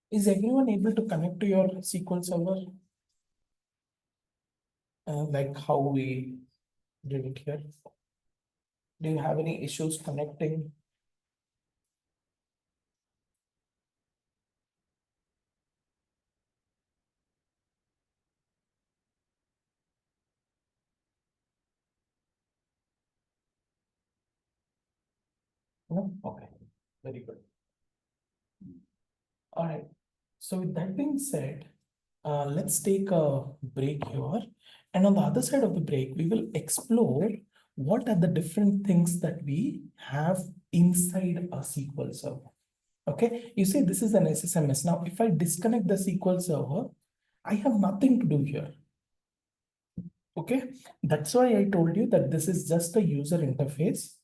Is everyone able to connect to your SQL Server? Like how we did it here? Do you have any issues connecting? No? Okay, very good. All right. So with that being said, let's take a break here. And on the other side of the break, we will explore what are the different things that we have inside a SQL Server. Okay, you see this is an SSMS. Now, if I disconnect the SQL Server, I have nothing to do here. Okay, that's why I told you that this is just a user interface.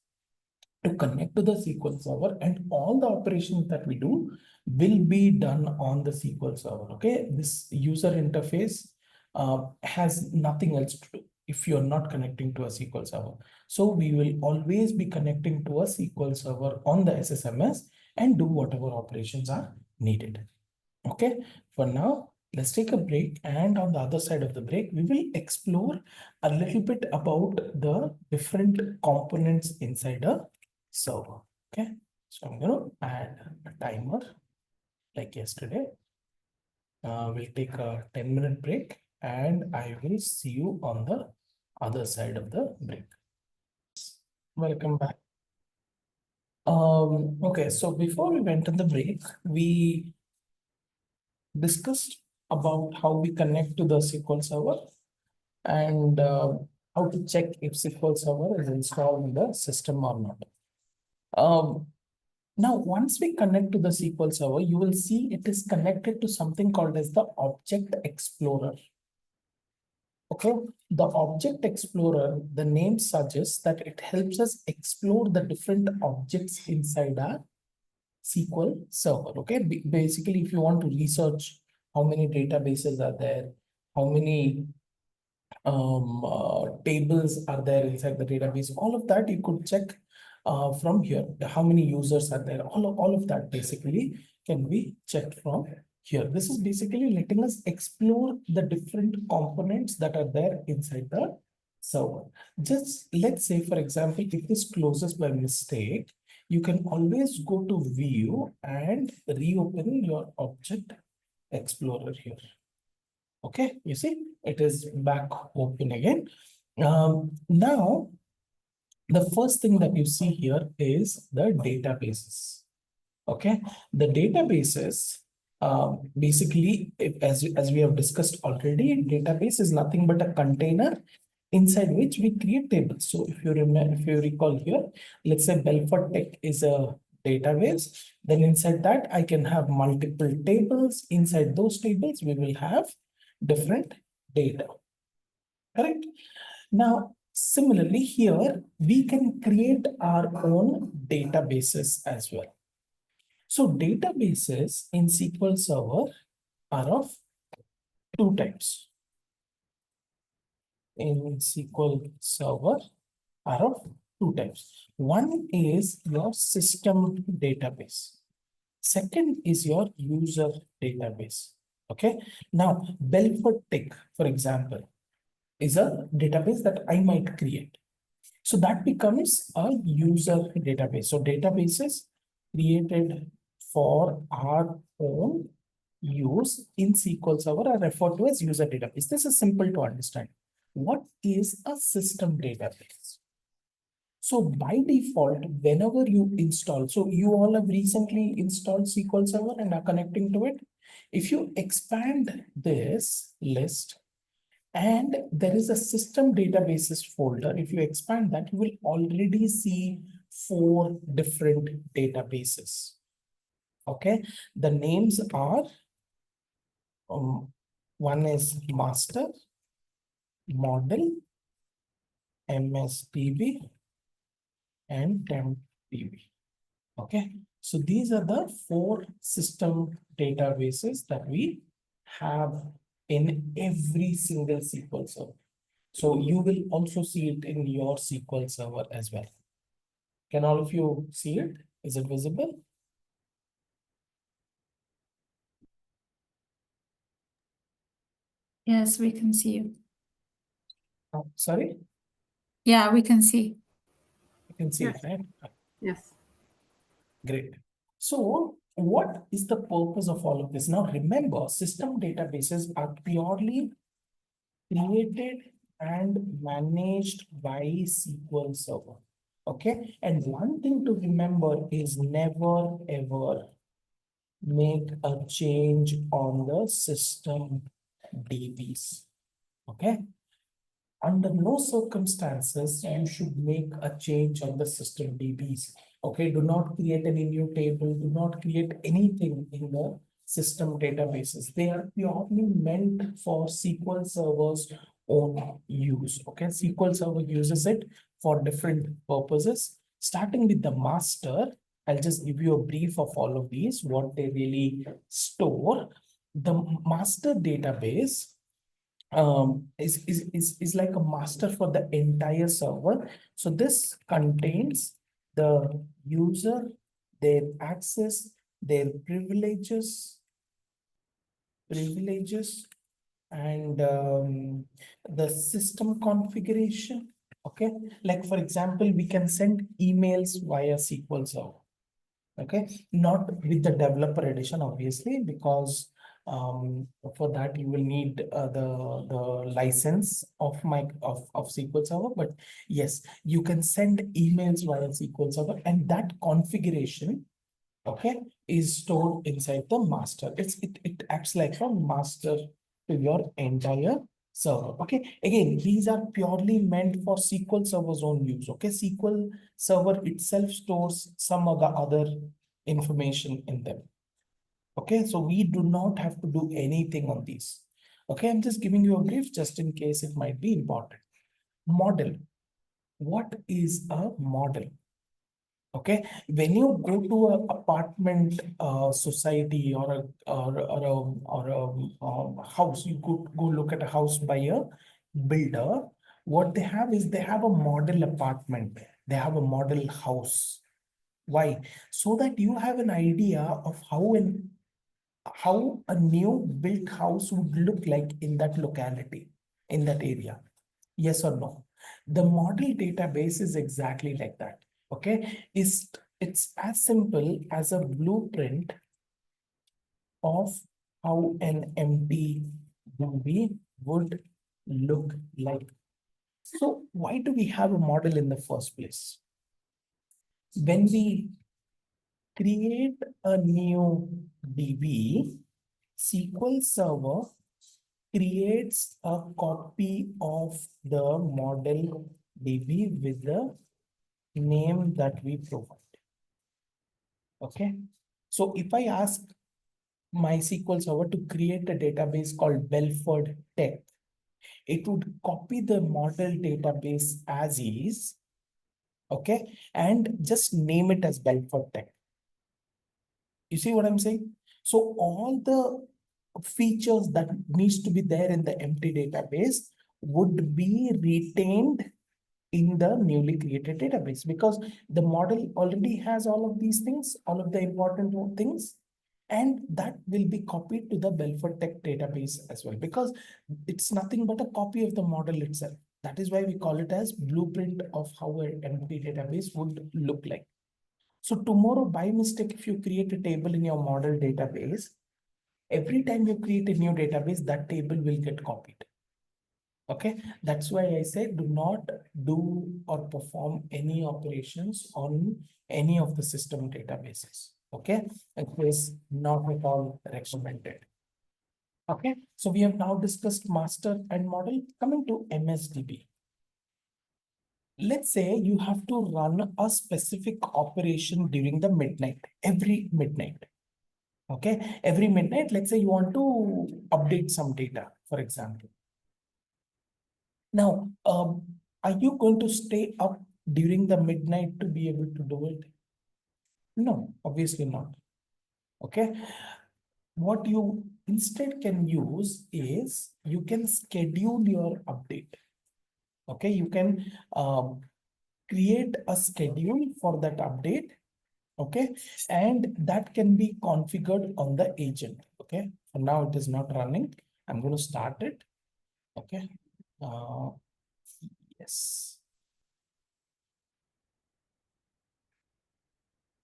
to connect to the SQL server, and all the operations that we do will be done on the SQL server. Okay, this user interface has nothing else to do if you're not connecting to a SQL server. So we will always be connecting to a SQL server on the SSMS and do whatever operations are needed. Okay, for now, let's take a break, and on the other side of the break, we will explore a little bit about the different components inside a server. Okay, so I'm going to add a timer like yesterday. We'll take a 10-minute break, and I will see you on the other side of the break. Welcome back. Okay, so before we went on the break, we discussed about how we connect to the SQL server and how to check if SQL server is installed in the system or not. Now, once we connect to the SQL server, you will see it is connected to something called as the Object Explorer. Okay, the Object Explorer, the name suggests that it helps us explore the different objects inside our SQL server. Okay, basically, if you want to research how many databases are there, how many tables are there inside the database, all of that you could check from here. How many users are there, all of that basically can be checked from here. This is basically letting us explore the different components that are there inside the server. Just let's say, for example, if this closes by mistake, you can always go to view and reopen your Object Explorer here. Okay, you see, it is back open again. Now, the first thing that you see here is the databases. Okay, the databases, basically, as we have discussed already, database is nothing but a container inside which we create tables. So if you remember, if you recall here, let's say Belfort Tech is a database. Then inside that, I can have multiple tables. Inside those tables, we will have different data. Correct? Now, similarly here, we can create our own databases as well. So databases in SQL Server are of two types. In SQL Server are of two types. One is your system database. Second is your user database. Okay. Now, Belfort Tech, for example, is a database that I might create. So that becomes a user database. So databases created for our own use in SQL Server are referred to as user database. This is simple to understand. What is a system database? So by default, whenever you install, so you all have recently installed SQL Server and are connecting to it. If you expand this list and there is a system databases folder, if you expand that, you will already see 4 different databases. Okay, the names are one is master, model, MSDB, and TempDB. Okay, so these are the 4 system databases that we have in every single SQL server. So you will also see it in your SQL server as well. Can all of you see it? Is it visible? Yes, we can see you. Oh, sorry, Yeah, we can see. you can see it, right? Yes. Great. So what is the purpose of all of this? Now remember, system databases are purely created and managed by SQL Server. Okay. And one thing to remember is never ever make a change on the system DBs. Okay. Under no circumstances you should make a change on the system DBs. Okay, do not create any new table, do not create anything in the system databases. They are purely meant for SQL Server's own use. Okay, SQL Server uses it for different purposes. Starting with the master, I'll just give you a brief of all of these, what they really store. The master database is like a master for the entire server. So this contains the user, their access, their privileges, and the system configuration. Okay, like for example, we can send emails via SQL Server. Okay, not with the developer edition, obviously, because for that you will need the license of SQL Server. But yes, you can send emails via SQL Server, and that configuration, okay, is stored inside the master. It acts like a master to your entire server. Okay, again, these are purely meant for SQL Server's own use. Okay, SQL Server itself stores some of the other information in them. Okay, so we do not have to do anything on these. Okay, I'm just giving you a brief just in case it might be important. Model. What is a model? Okay, when you go to a apartment society or a house, you go look at a house by a builder. What they have is they have a model apartment. They have a model house. Why? So that you have an idea of how a new built house would look like in that locality, in that area. Yes or no? The model database is exactly like that. Okay, it's as simple as a blueprint of how an empty movie would look like. So why do we have a model in the first place? When we create a new DB, SQL Server creates a copy of the model DB with the name that we provide. Okay. So if I ask my SQL Server to create a database called Belford Tech, it would copy the model database as is, okay, and just name it as Belford Tech. You see what I'm saying? So all the features that needs to be there in the empty database would be retained in the newly created database, because the model already has all of these things, all of the important things, and that will be copied to the Belford Tech database as well, because it's nothing but a copy of the model itself. That is why we call it as blueprint of how an empty database would look like. So tomorrow, by mistake, if you create a table in your model database, every time you create a new database, that table will get copied. Okay, that's why I say do not do or perform any operations on any of the system databases. Okay, it is not at all recommended. Okay, so we have now discussed master and model. Coming to MSDB. Let's say you have to run a specific operation during the midnight, every midnight. Okay, every midnight, let's say you want to update some data, for example. Now, are you going to stay up during the midnight to be able to do it? No, obviously not. Okay. What you instead can use is you can schedule your update. Okay. You can create a schedule for that update. Okay. And that can be configured on the agent. Okay. For now, it is not running. I'm going to start it. Okay. Yes.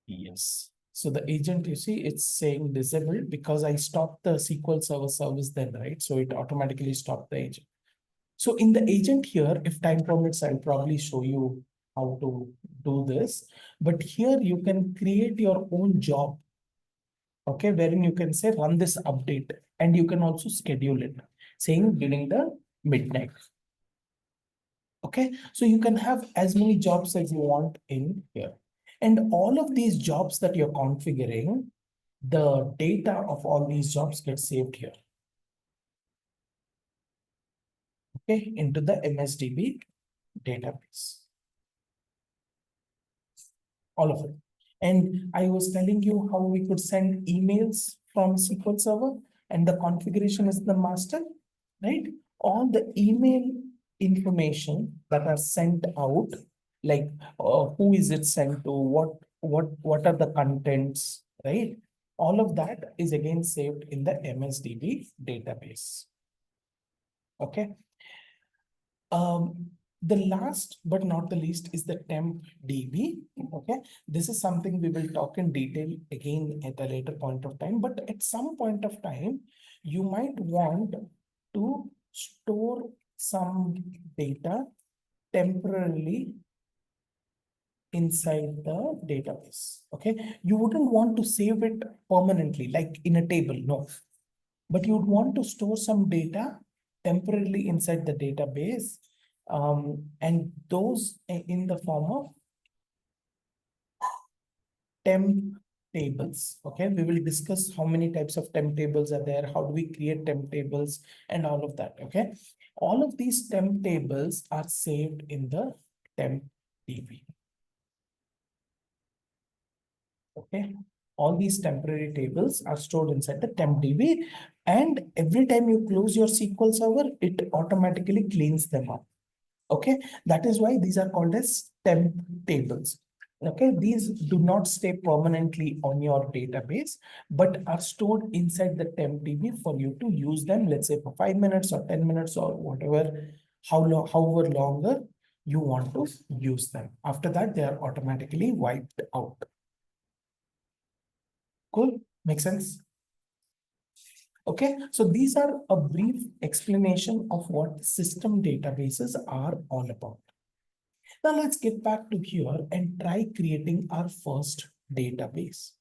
Yes. So the agent, you see, it's saying disabled because I stopped the SQL Server service then, right? So it automatically stopped the agent. So in the agent here, if time permits, I'll probably show you how to do this. But here you can create your own job, okay, wherein you can say run this update, and you can also schedule it, saying during the midnight. Okay, so you can have as many jobs as you want in here. And all of these jobs that you're configuring, the data of all these jobs get saved here. Okay, into the MSDB database. all of it. And I was telling you how we could send emails from SQL Server, and the configuration is the master, right? All the email information that are sent out, like who is it sent to, what are the contents, right? All of that is again saved in the MSDB database. Okay. The last but not the least is the temp DB. Okay, this is something we will talk in detail again at a later point of time. But at some point of time, you might want to store some data temporarily inside the database. Okay, you wouldn't want to save it permanently, like in a table, no. But you'd want to store some data temporarily inside the database, and those in the form of temp tables. Okay, we will discuss how many types of temp tables are there, how do we create temp tables, and all of that. Okay, all of these temp tables are saved in the temp DB. Okay, all these temporary tables are stored inside the temp DB, and every time you close your SQL Server, it automatically cleans them up. Okay, that is why these are called as temp tables. Okay, these do not stay permanently on your database, but are stored inside the temp DB for you to use them, let's say for 5 minutes or 10 minutes or whatever, however longer you want to use them. After that, they are automatically wiped out. Cool, make sense? Okay, so these are a brief explanation of what system databases are all about. Now let's get back to here and try creating our first database.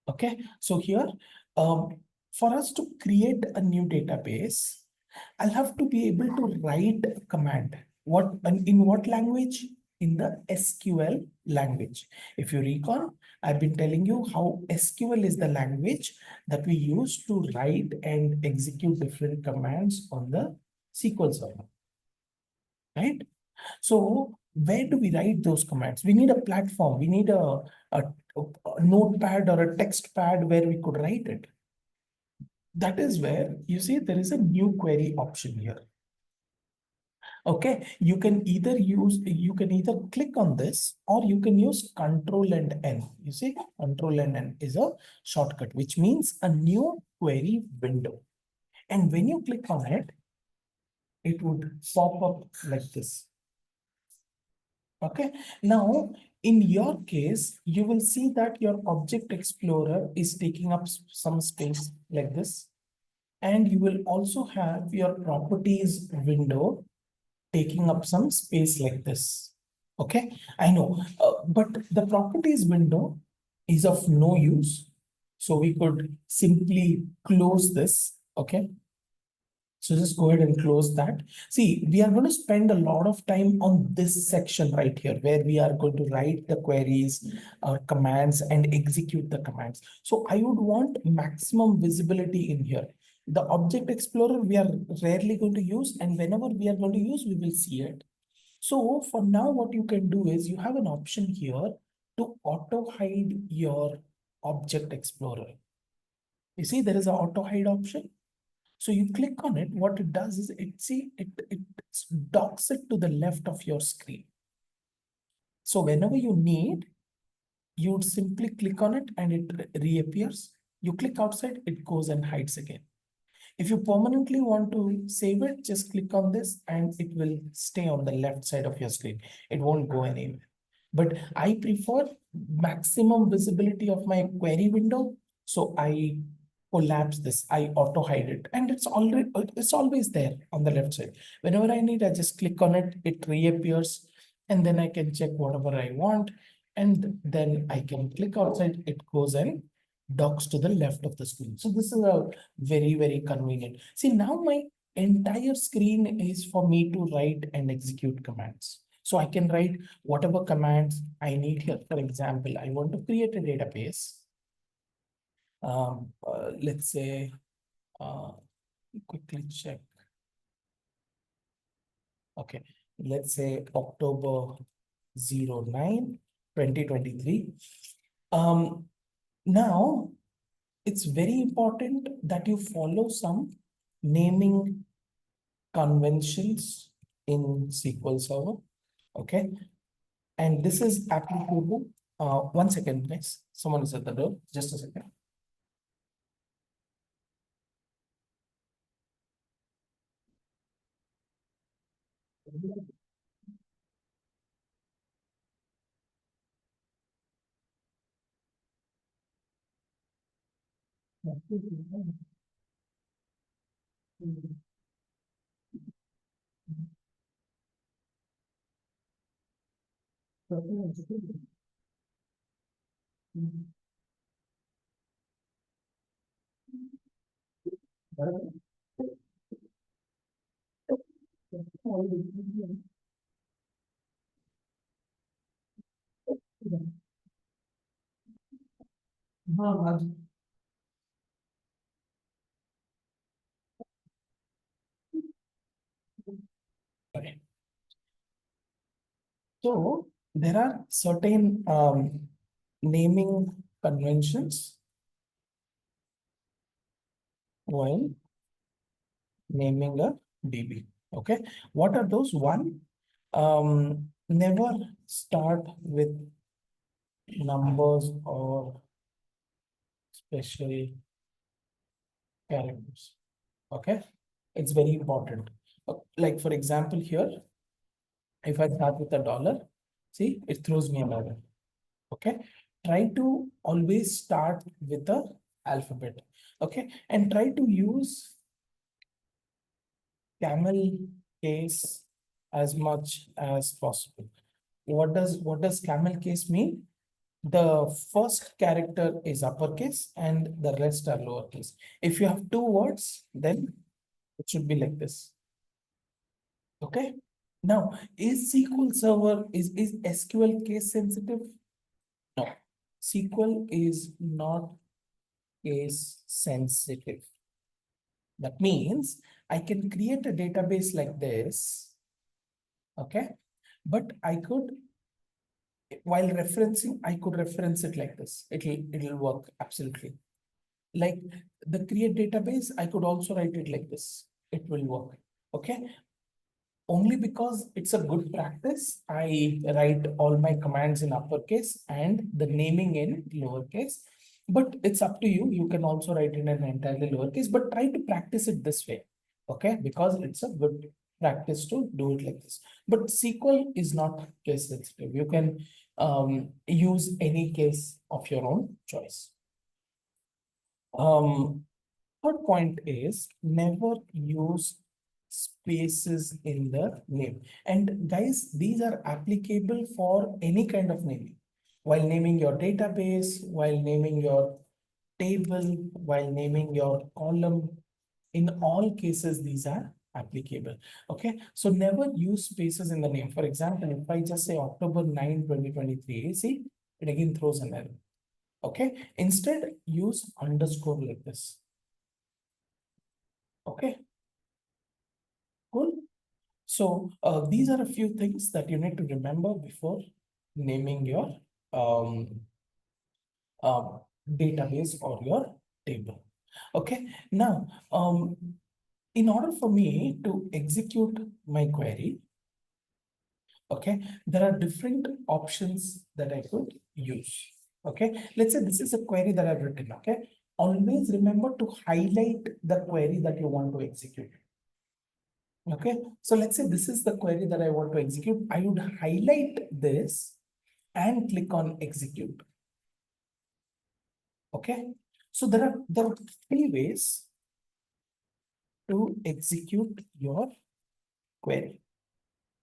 Okay, so here, for us to create a new database, I'll have to be able to write a command. In what language? In the SQL language. If you recall, I've been telling you how SQL is the language that we use to write and execute different commands on the SQL Server, right? So where do we write those commands? We need a platform. We need a notepad or a text pad where we could write it. That is where you see there is a new query option here. Okay, you can either click on this, or you can use Control and N. You see, Control and N is a shortcut, which means a new query window. And when you click on it, it would pop up like this. Okay, now in your case, you will see that your Object Explorer is taking up some space like this. And you will also have your properties window taking up some space like this. Okay, I know, but the properties window is of no use. So we could simply close this. Okay. So just go ahead and close that. See, we are going to spend a lot of time on this section right here, where we are going to write the queries or commands and execute the commands. So I would want maximum visibility in here. The Object Explorer, we are rarely going to use, and whenever we are going to use, we will see it. So for now, what you can do is you have an option here to auto hide your Object Explorer. You see, there is an auto hide option. So you click on it, what it does is it docks it to the left of your screen. So whenever you need, you would simply click on it and it reappears. You click outside, it goes and hides again. If you permanently want to save it, just click on this and it will stay on the left side of your screen. It won't go anywhere. But I prefer maximum visibility of my query window. So I collapse this, I auto hide it, and it's always there on the left side. Whenever I need, I just click on it, it reappears, and then I can check whatever I want, and then I can click outside, it goes and docks to the left of the screen. So this is a very, very convenient. See, now my entire screen is for me to write and execute commands. So I can write whatever commands I need here. For example, I want to create a database. Let's say, quickly check. Okay, let's say October 09. 2023. Now it's very important that you follow some naming conventions in SQL Server. Okay. And this is applicable. 1 second, please. Someone is at the door. Just a second. Okay. So there are certain naming conventions while naming a DB. Okay, what are those? One, never start with numbers or special characters. Okay, it's very important. Like for example, here, if I start with $1, see, it throws me an error. Okay, try to always start with the alphabet. Okay, and try to use camel case as much as possible. What does camel case mean? The first character is uppercase and the rest are lowercase. If you have two words, then it should be like this. Okay. Now, is SQL Server, is SQL case sensitive? No. SQL is not case sensitive. That means I can create a database like this. Okay. But I could, while referencing, I could reference it like this. It'll work absolutely. Like the create database, I could also write it like this. It will work. Okay. Only because it's a good practice, I write all my commands in uppercase and the naming in lowercase. But it's up to you. You can also write in an entirely lowercase, but try to practice it this way. Okay, because it's a good practice to do it like this. But SQL is not case sensitive. You can use any case of your own choice. Third point is never use spaces in the name. And guys, these are applicable for any kind of naming. While naming your database, while naming your table, while naming your column, in all cases, these are applicable. Okay, so never use spaces in the name. For example, if I just say October 9, 2023, see, it again throws an error. Okay, instead use underscore like this. Okay, cool. So these are a few things that you need to remember before naming your um, database or your table. Okay, now in order for me to execute my query, okay, there are different options that I could use. Okay, let's say this is a query that I've written. Okay, always remember to highlight the query that you want to execute. Okay, so let's say this is the query that I want to execute. I would highlight this and click on execute. Okay, so there are three ways to execute your query.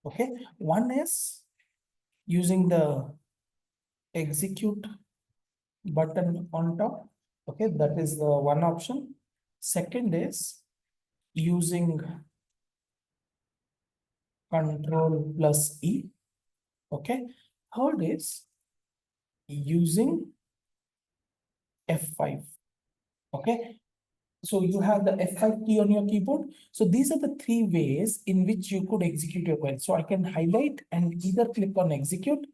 Okay, one is using the execute button on top. Okay, that is the one option. Second is using Control plus E. Okay, third is using F5. Okay, so you have the F5 key on your keyboard. So these are the three ways in which you could execute your query. So I can highlight and either click on execute,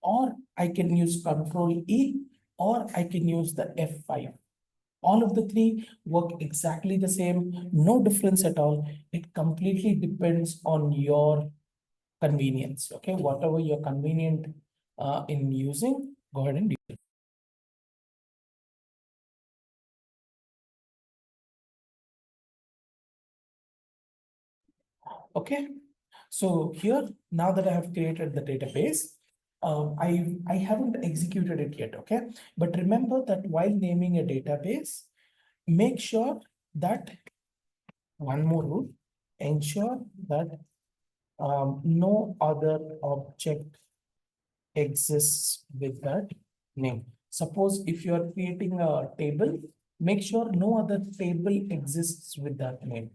or I can use Control E, or I can use the F5. All of the three work exactly the same, no difference at all. It completely depends on your convenience. Okay, whatever you're convenient in using, go ahead and use it. Okay, so here, now that I have created the database, I haven't executed it yet, okay? But remember that while naming a database, make sure that, one more rule, ensure that no other object exists with that name. Suppose if you are creating a table, make sure no other table exists with that name.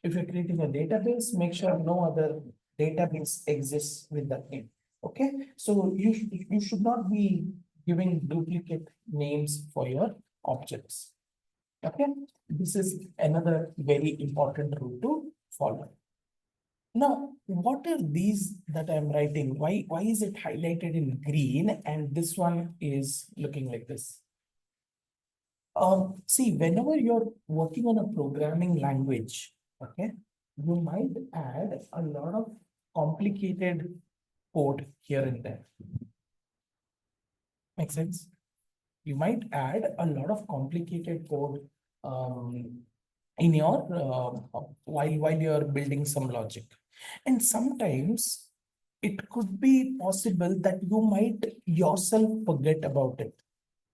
If you're creating a database, make sure no other database exists with that name. Okay, so you should not be giving duplicate names for your objects. Okay, this is another very important rule to follow. Now, what are these that I'm writing? Why is it highlighted in green and this one is looking like this? See, whenever you're working on a programming language, okay, you might add a lot of complicated code here and there. Make sense? You might add a lot of complicated code in your while you're building some logic. And sometimes it could be possible that you might yourself forget about it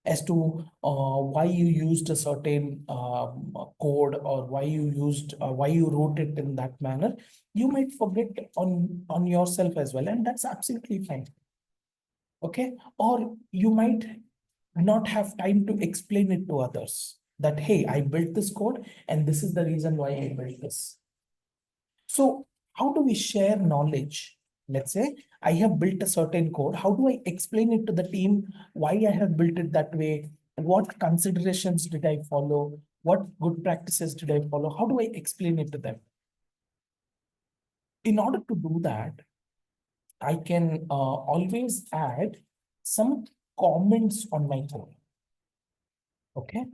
as to why you used a certain code, or why you wrote it in that manner. You might forget on yourself as well, and that's absolutely fine. Okay, or you might not have time to explain it to others that, hey, I built this code and this is the reason why I built this. So how do we share knowledge? Let's say I have built a certain code. How do I explain it to the team why I have built it that way? What considerations did I follow? What good practices did I follow? How do I explain it to them? In order to do that, I can always add some comments on my code. Okay.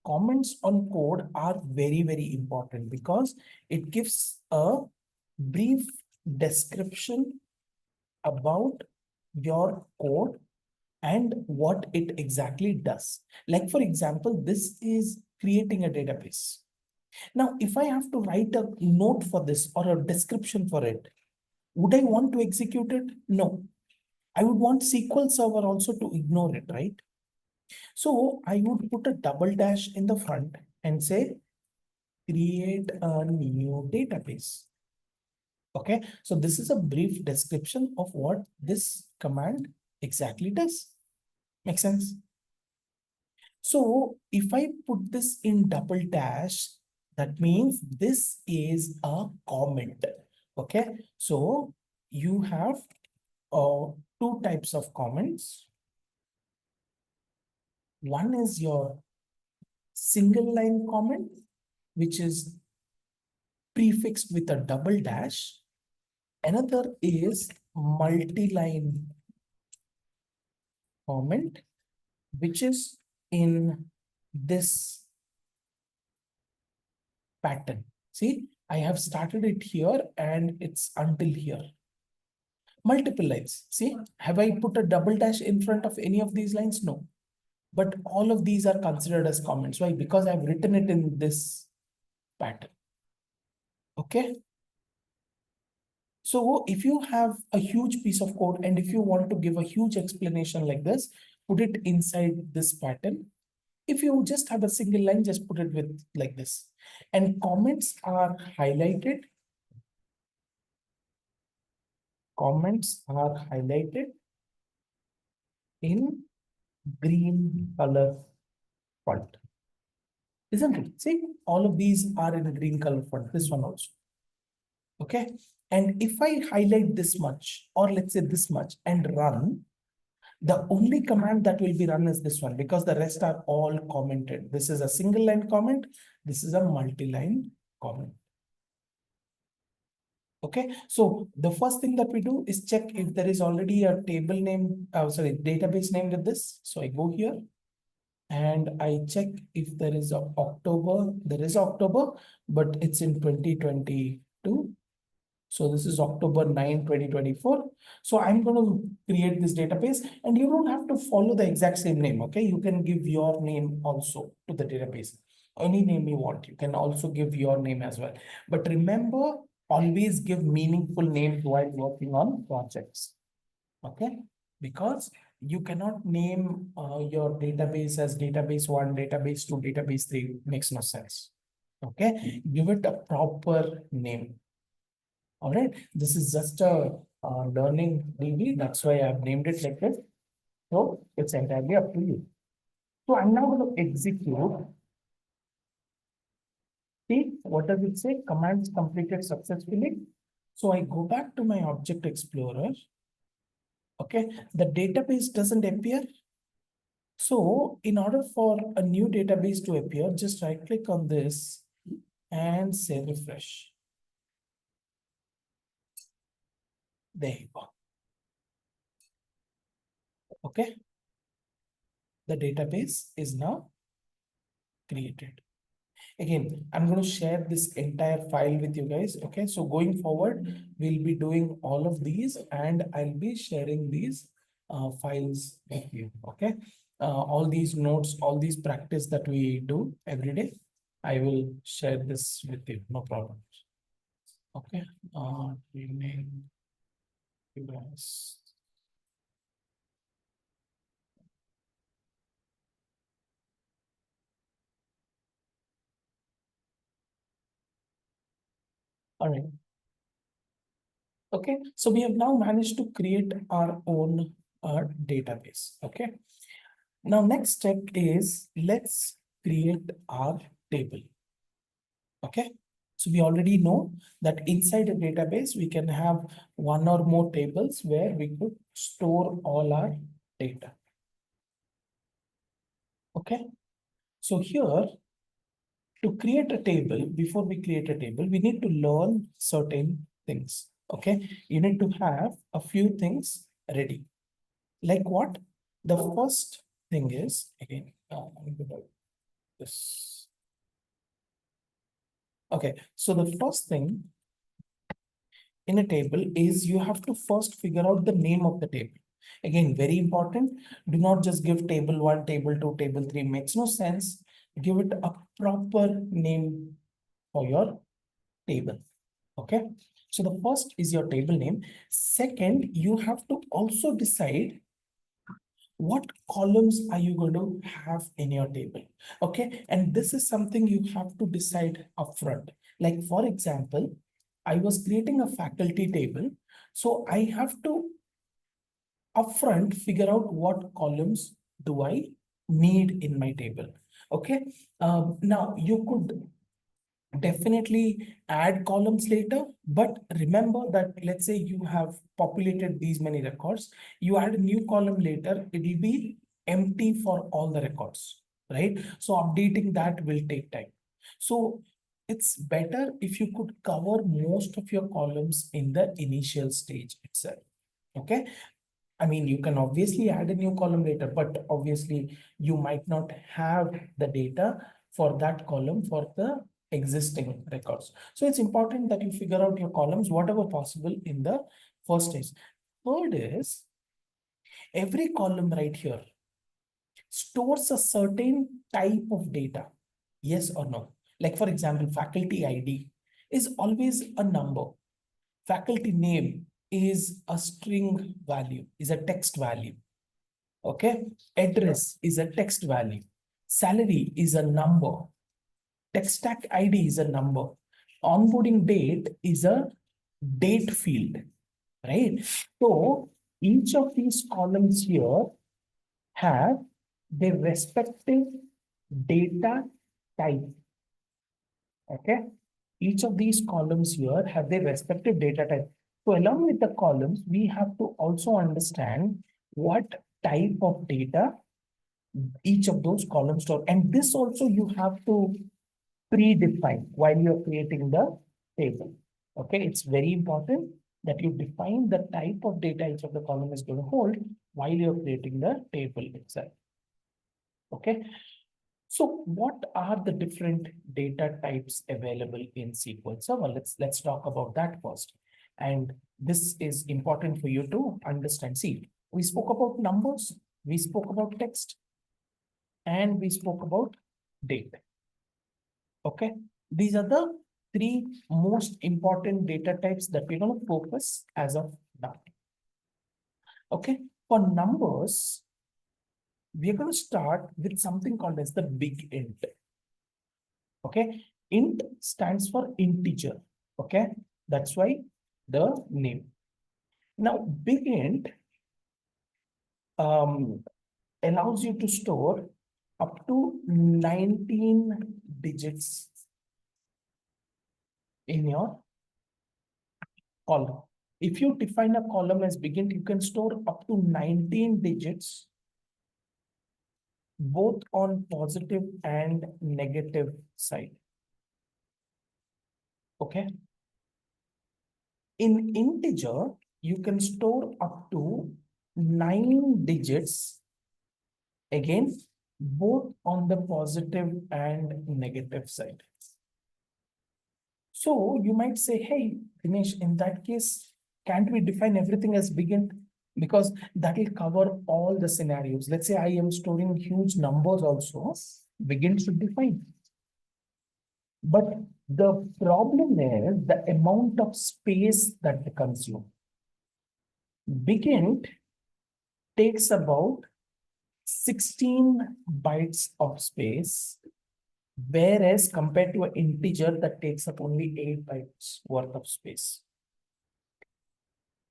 Comments on code are very, very important because it gives a brief description about your code and what it exactly does. Like, for example, this is creating a database. Now, if I have to write a note for this or a description for it, would I want to execute it? No. I would want SQL Server also to ignore it, right? So I would put a double dash in the front and say, create a new database. Okay, so this is a brief description of what this command exactly does. Make sense? So if I put this in double dash, that means this is a comment. Okay, so you have two types of comments. One is your single line comment, which is prefixed with a double dash. Another is multi-line comment, which is in this pattern. See, I have started it here and it's until here. Multiple lines. See, have I put a double dash in front of any of these lines? No. But all of these are considered as comments. Why? Because I've written it in this pattern. Okay. So if you have a huge piece of code and if you want to give a huge explanation like this, put it inside this pattern. If you just have a single line, just put it with like this. And comments are highlighted. Comments are highlighted in green color font. Isn't it? See, all of these are in a green color font, this one also. Okay. And if I highlight this much, or let's say this much, and run, the only command that will be run is this one because the rest are all commented. This is a single line comment. This is a multi-line comment. Okay, so the first thing that we do is check if there is already a table name, database name with this. So I go here and I check if there is a October. There is October, but it's in 2022. So this is October 9, 2024. So I'm going to create this database, and you don't have to follow the exact same name. Okay, you can give your name also to the database. Any name you want. You can also give your name as well. But remember, always give meaningful names while working on projects. Okay, because you cannot name your database as database 1, database 2, database 3. Makes no sense. Okay, give it a proper name. All right, this is just a learning DB. That's why I've named it like this. So it's entirely up to you. So I'm now going to execute. See, what does it say? Commands completed successfully. So I go back to my Object Explorer. Okay, the database doesn't appear. So in order for a new database to appear, just right click on this and say refresh. There you go. Okay. The database is now created. Again, I'm going to share this entire file with you guys. Okay. So going forward, we'll be doing all of these and I'll be sharing these files with you. Okay. All these notes, all these practice that we do every day, I will share this with you. No problem. Okay. Rename you guys. All right. Okay, so we have now managed to create our own database. Okay, now next step is let's create our table. Okay, so we already know that inside a database we can have one or more tables where we could store all our data. Okay, so here to create a table, before we create a table, we need to learn certain things. Okay, you need to have a few things ready. Like what? The first thing is, again, I'm gonna this. Okay, so the first thing in a table is you have to first figure out the name of the table. Again, very important. Do not just give table 1, table 2, table 3. Makes no sense. Give it a proper name for your table. Okay. So the first is your table name. Second, you have to also decide what columns are you going to have in your table. Okay. And this is something you have to decide upfront. Like, for example, I was creating a faculty table. So I have to upfront figure out what columns do I need in my table. Okay. Now you could definitely add columns later, but remember that let's say you have populated these many records, you add a new column later, it will be empty for all the records, right? So updating that will take time. So it's better if you could cover most of your columns in the initial stage itself. Okay. I mean, you can obviously add a new column later, but obviously you might not have the data for that column for the existing records. So it's important that you figure out your columns, whatever possible in the first stage. Third is every column right here stores a certain type of data. Yes or no? Like for example, faculty ID is always a number. Faculty name is a string value, is a text value. Okay. Address is a text value. Salary is a number. Tech stack ID is a number. Onboarding date is a date field, right? So each of these columns here have their respective data type. Okay. Each of these columns here have their respective data type. So along with the columns, we have to also understand what type of data each of those columns store. And this also you have to predefine while you're creating the table. Okay, it's very important that you define the type of data each of the column is going to hold while you're creating the table itself. Okay, so what are the different data types available in SQL Server? Let's talk about that first. And this is important for you to understand. See, we spoke about numbers, we spoke about text, and we spoke about date. Okay, these are the three most important data types that we're going to focus as of now. Okay, for numbers, we're going to start with something called as the big int. Okay, int stands for integer. Okay, that's why the name. Now, big int allows you to store up to 19 digits in your column. If you define a column as big int, you can store up to 19 digits, both on positive and negative side. Okay. In integer, you can store up to 9 digits, again, both on the positive and negative side. So you might say, hey, Dinesh, in that case, can't we define everything as big int? Because that will cover all the scenarios. Let's say I am storing huge numbers also, big int should be fine. But the problem is the amount of space that they consume. Big int takes about 16 bytes of space, whereas compared to an integer that takes up only 8 bytes worth of space.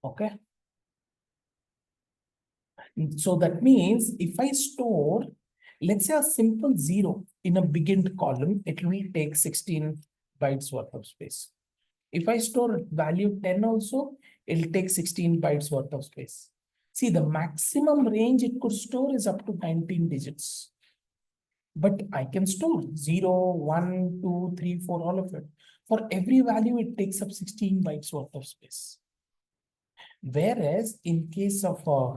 Okay. So that means if I store, let's say a simple 0 in a big int column, it will take 16 bytes worth of space. If I store value 10 also, it'll take 16 bytes worth of space. See, the maximum range it could store is up to 19 digits. But I can store 0, 1, 2, 3, 4, all of it. For every value, it takes up 16 bytes worth of space. Whereas in case of a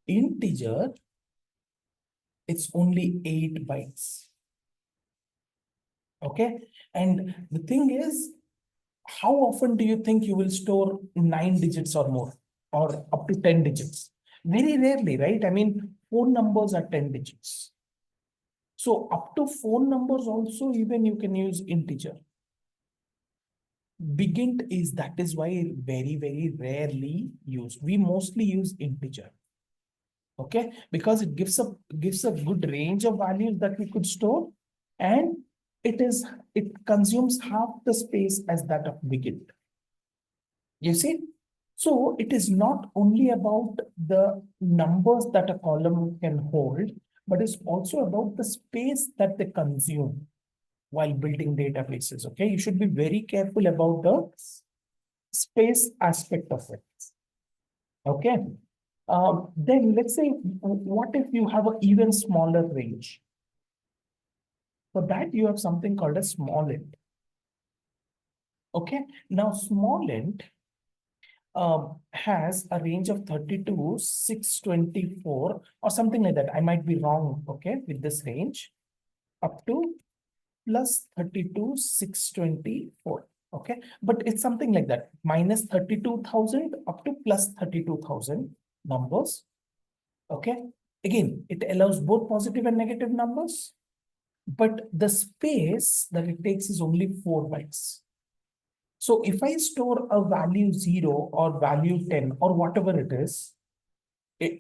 integer, it's only 8 bytes. Okay. And the thing is, how often do you think you will store 9 digits or more, or up to 10 digits? Very rarely, right? I mean, phone numbers are 10 digits. So up to phone numbers also, even you can use integer. Big int that is why very, very rarely used. We mostly use integer. Okay, because it gives a good range of values that we could store, and it consumes half the space as that of big int. You see? So it is not only about the numbers that a column can hold, but it's also about the space that they consume while building databases. Okay, you should be very careful about the space aspect of it. Okay. Then let's say, what if you have an even smaller range? For that, you have something called a small int. Okay. Now, small int has a range of 32, 624, or something like that. I might be wrong, okay, with this range, up to plus 32, 624. Okay, but it's something like that, minus 32,000 up to plus 32,000 numbers. Okay, again, it allows both positive and negative numbers, but the space that it takes is only 4 bytes. So if I store a value 0 or value 10 or whatever it is,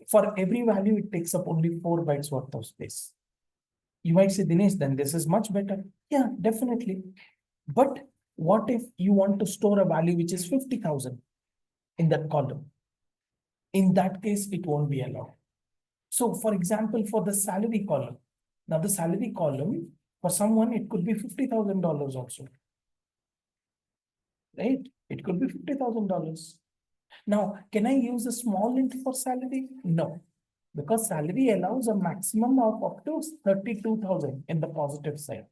for every value, it takes up only 4 bytes worth of space. You might say, Dinesh, then this is much better. Yeah, definitely. But what if you want to store a value which is 50,000 in that column? In that case, it won't be allowed. So for example, for the salary column, now the salary column, for someone, it could be $50,000 also. Right? It could be $50,000. Now, can I use a small int for salary? No, because salary allows a maximum of up to 32,000 in the positive side.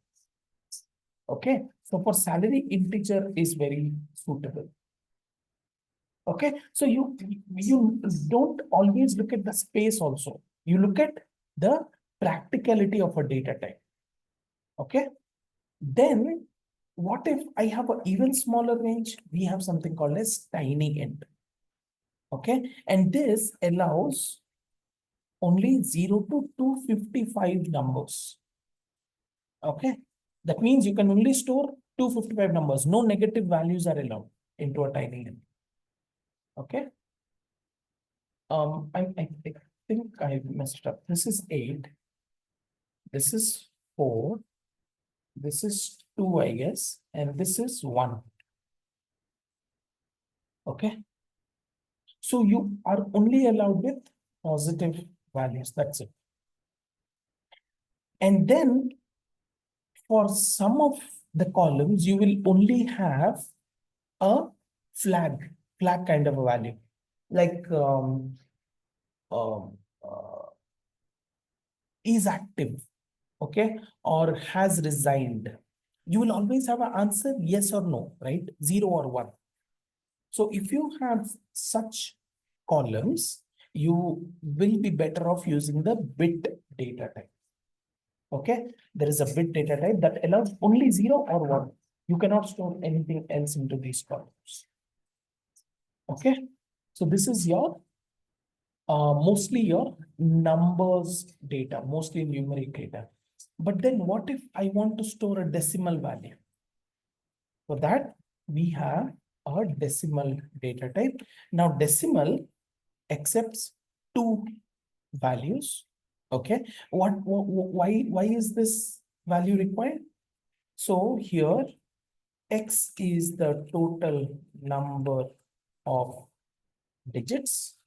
Okay, so for salary, integer is very suitable. Okay, so you don't always look at the space also. You look at the practicality of a data type. Okay, then what if I have an even smaller range? We have something called as tiny int. Okay, and this allows only 0 to 255 numbers. Okay, that means you can only store 255 numbers. No negative values are allowed into a tiny int. Okay. I think I messed up. This is 8. This is 4. This is 2, I guess. And this is 1. Okay. So you are only allowed with positive values. That's it. And then for some of the columns, you will only have a flag kind of a value. Like um, uh, is active, okay, or has resigned. You will always have an answer yes or no, right? 0 or 1. So if you have such columns, you will be better off using the bit data type. Okay, there is a bit data type that allows only 0 or 1. You cannot store anything else into these columns. Okay, so this is your mostly your numbers data, mostly numeric data. But then what if I want to store a decimal value? For that, we have a decimal data type. Now, decimal accepts 2 values. Okay, why is this value required? So here, X is the total number of digits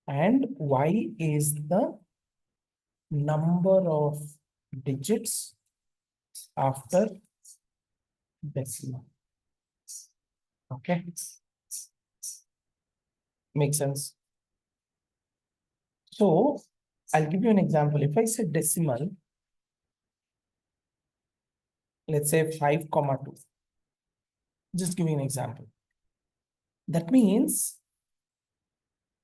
and Y is the number of digits after decimal. Okay, makes sense. So I'll give you an example. If I say decimal, let's say 5,2. Just give you an example. That means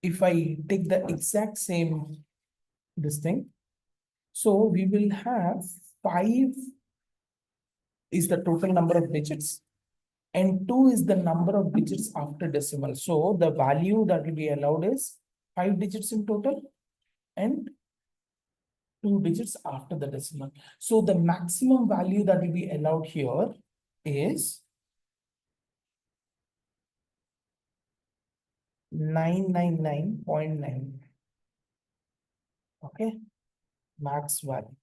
if I take the exact same this thing, so we will have 5 is the total number of digits and 2 is the number of digits after decimal. So the value that will be allowed is 5 digits in total and 2 digits after the decimal. So the maximum value that will be allowed here is 999.9. Okay, max value.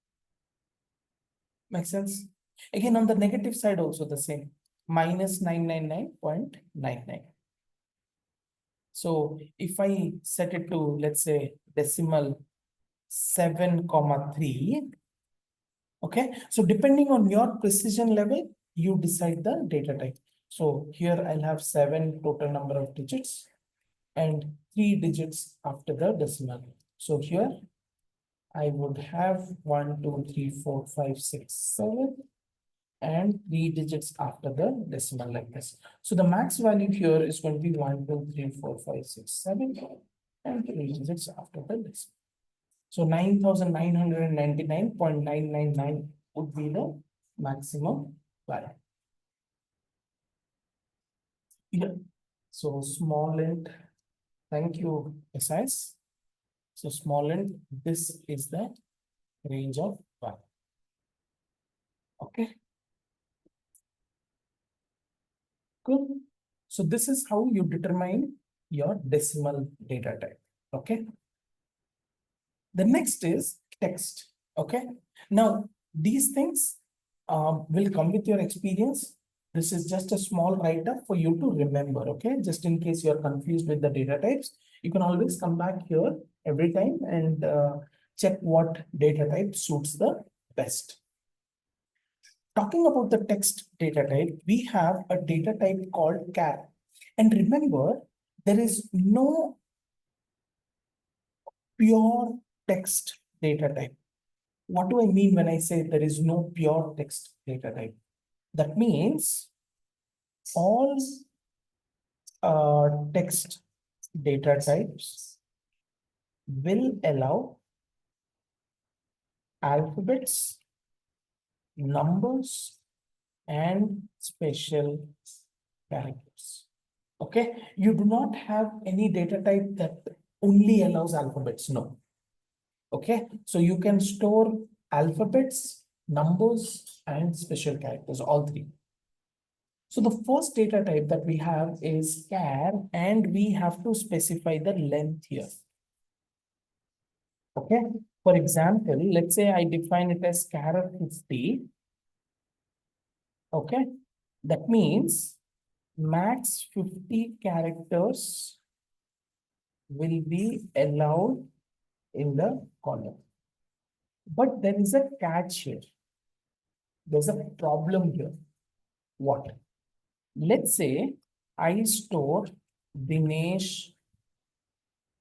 Makes sense? Again, on the negative side also the same, minus 999.99. So if I set it to, let's say, decimal 7,3, okay, so depending on your precision level, you decide the data type. So here I'll have 7 total number of digits and 3 digits after the decimal. So here I would have 1, 2, 3, 4, 5, 6, 7 and 3 digits after the decimal like this. So the max value here is going to be 1, 2, 3, 4, 5, 6, 7 and 3 digits after the decimal. So 9,999.999 would be the maximum value. Yeah. So small int, thank you, SIS. So small int, this is the range of value. Okay. Good. So this is how you determine your decimal data type. Okay. The next is text. Okay. Now, these things will come with your experience. This is just a small write-up for you to remember. Okay. Just in case you're confused with the data types, you can always come back here every time and check what data type suits the best. Talking about the text data type, we have a data type called char. And remember, there is no pure text data type. What do I mean when I say there is no pure text data type? That means all text data types will allow alphabets, numbers, and special characters. Okay, you do not have any data type that only allows alphabets. No. Okay, so you can store alphabets, numbers, and special characters, all three. So the first data type that we have is char, and we have to specify the length here. Okay, for example, let's say I define it as char of 50. Okay, that means max 50 characters will be allowed in the column. But there is a catch here. There's a problem here. What? Let's say I store Dinesh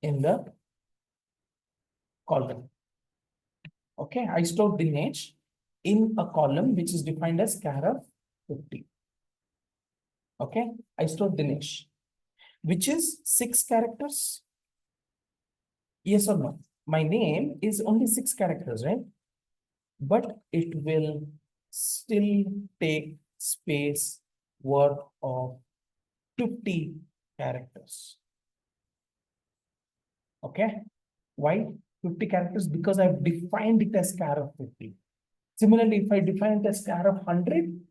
in the column. Okay, I store Dinesh in a column which is defined as char of 50. Okay, I store Dinesh, which is 6 characters. Yes or no? My name is only 6 characters, right? But it will still take space worth of 50 characters. Okay, why 50 characters? Because I've defined it as char of 50. Similarly, if I define it as char of 100,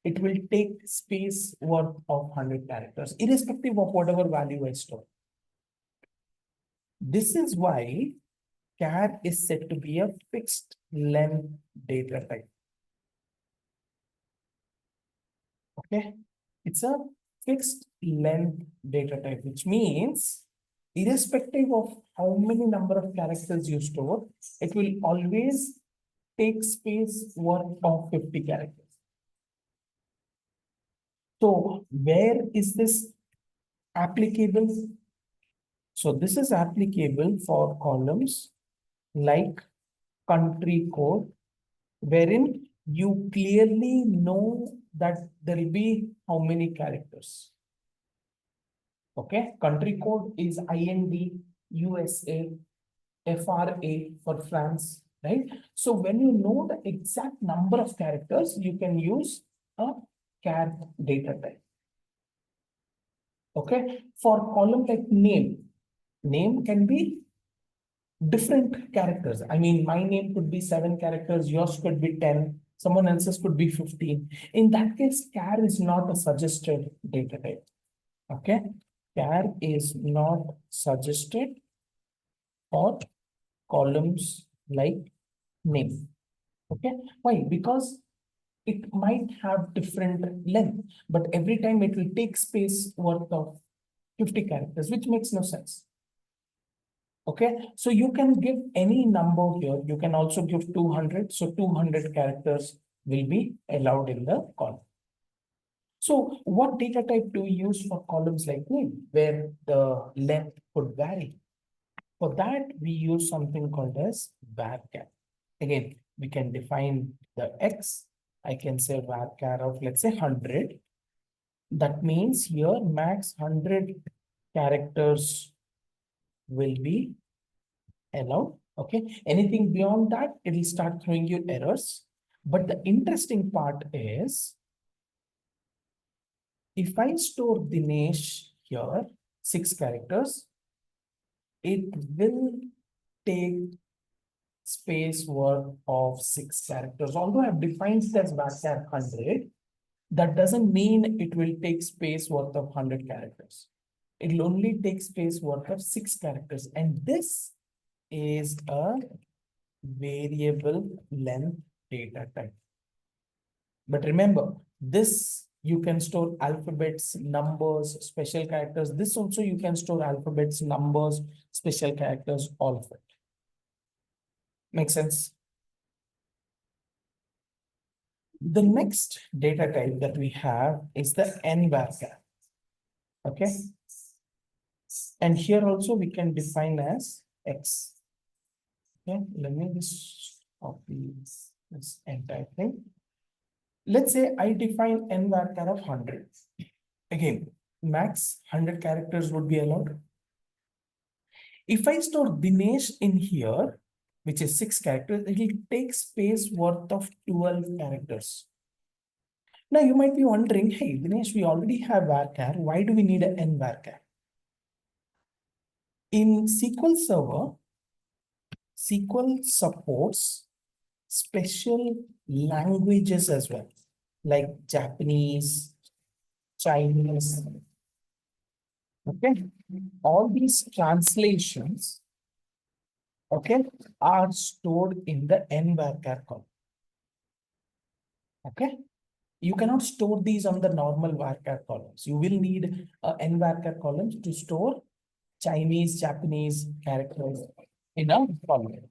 it will take space worth of 100 characters, irrespective of whatever value I store. This is why char is said to be a fixed length data type. Okay, it's a fixed length data type, which means irrespective of how many number of characters you store, it will always take space worth of 50 characters. So where is this applicable? So this is applicable for columns like country code, wherein you clearly know that there will be how many characters. Okay, country code is IND, USA, FRA for France, right? So when you know the exact number of characters, you can use a char data type. Okay, for column like name can be different characters. I mean, my name could be 7 characters, yours could be 10, someone else's could be 15. In that case, char is not a suggested data type. Okay, char is not suggested for columns like name. Okay, why? Because it might have different length, but every time it will take space worth of 50 characters, which makes no sense. Okay, so you can give any number here. You can also give 200. So 200 characters will be allowed in the column. So what data type do we use for columns like name, where the length could vary? For that, we use something called as varchar. Again, we can define the X. I can say varchar of, let's say, 100. That means here max 100 characters will be allowed. Okay, anything beyond that, it will start throwing you errors. But the interesting part is, if I store Dinesh here, 6 characters, it will take space worth of 6 characters. Although I've defined it as varchar 100, that doesn't mean it will take space worth of 100 characters. It will only take space worth of 6 characters. And this is a variable length data type. But remember, this you can store alphabets, numbers, special characters. This also you can store alphabets, numbers, special characters, all of it. Make sense? The next data type that we have is the n-varchar. Okay. And here also we can define as X. Okay, let me just copy this entire thing. Let's say I define n-varchar of 100. Again, max 100 characters would be allowed. If I store Dinesh in here, which is 6 characters, it will take space worth of 12 characters. Now you might be wondering, hey, Dinesh, we already have varchar. Why do we need an n varchar? In SQL Server, SQL supports special languages as well, like Japanese, Chinese. Okay, all these translations, okay, are stored in the n varchar column. Okay, you cannot store these on the normal varchar columns. You will need a n varchar columns to store Chinese, Japanese characters in a column.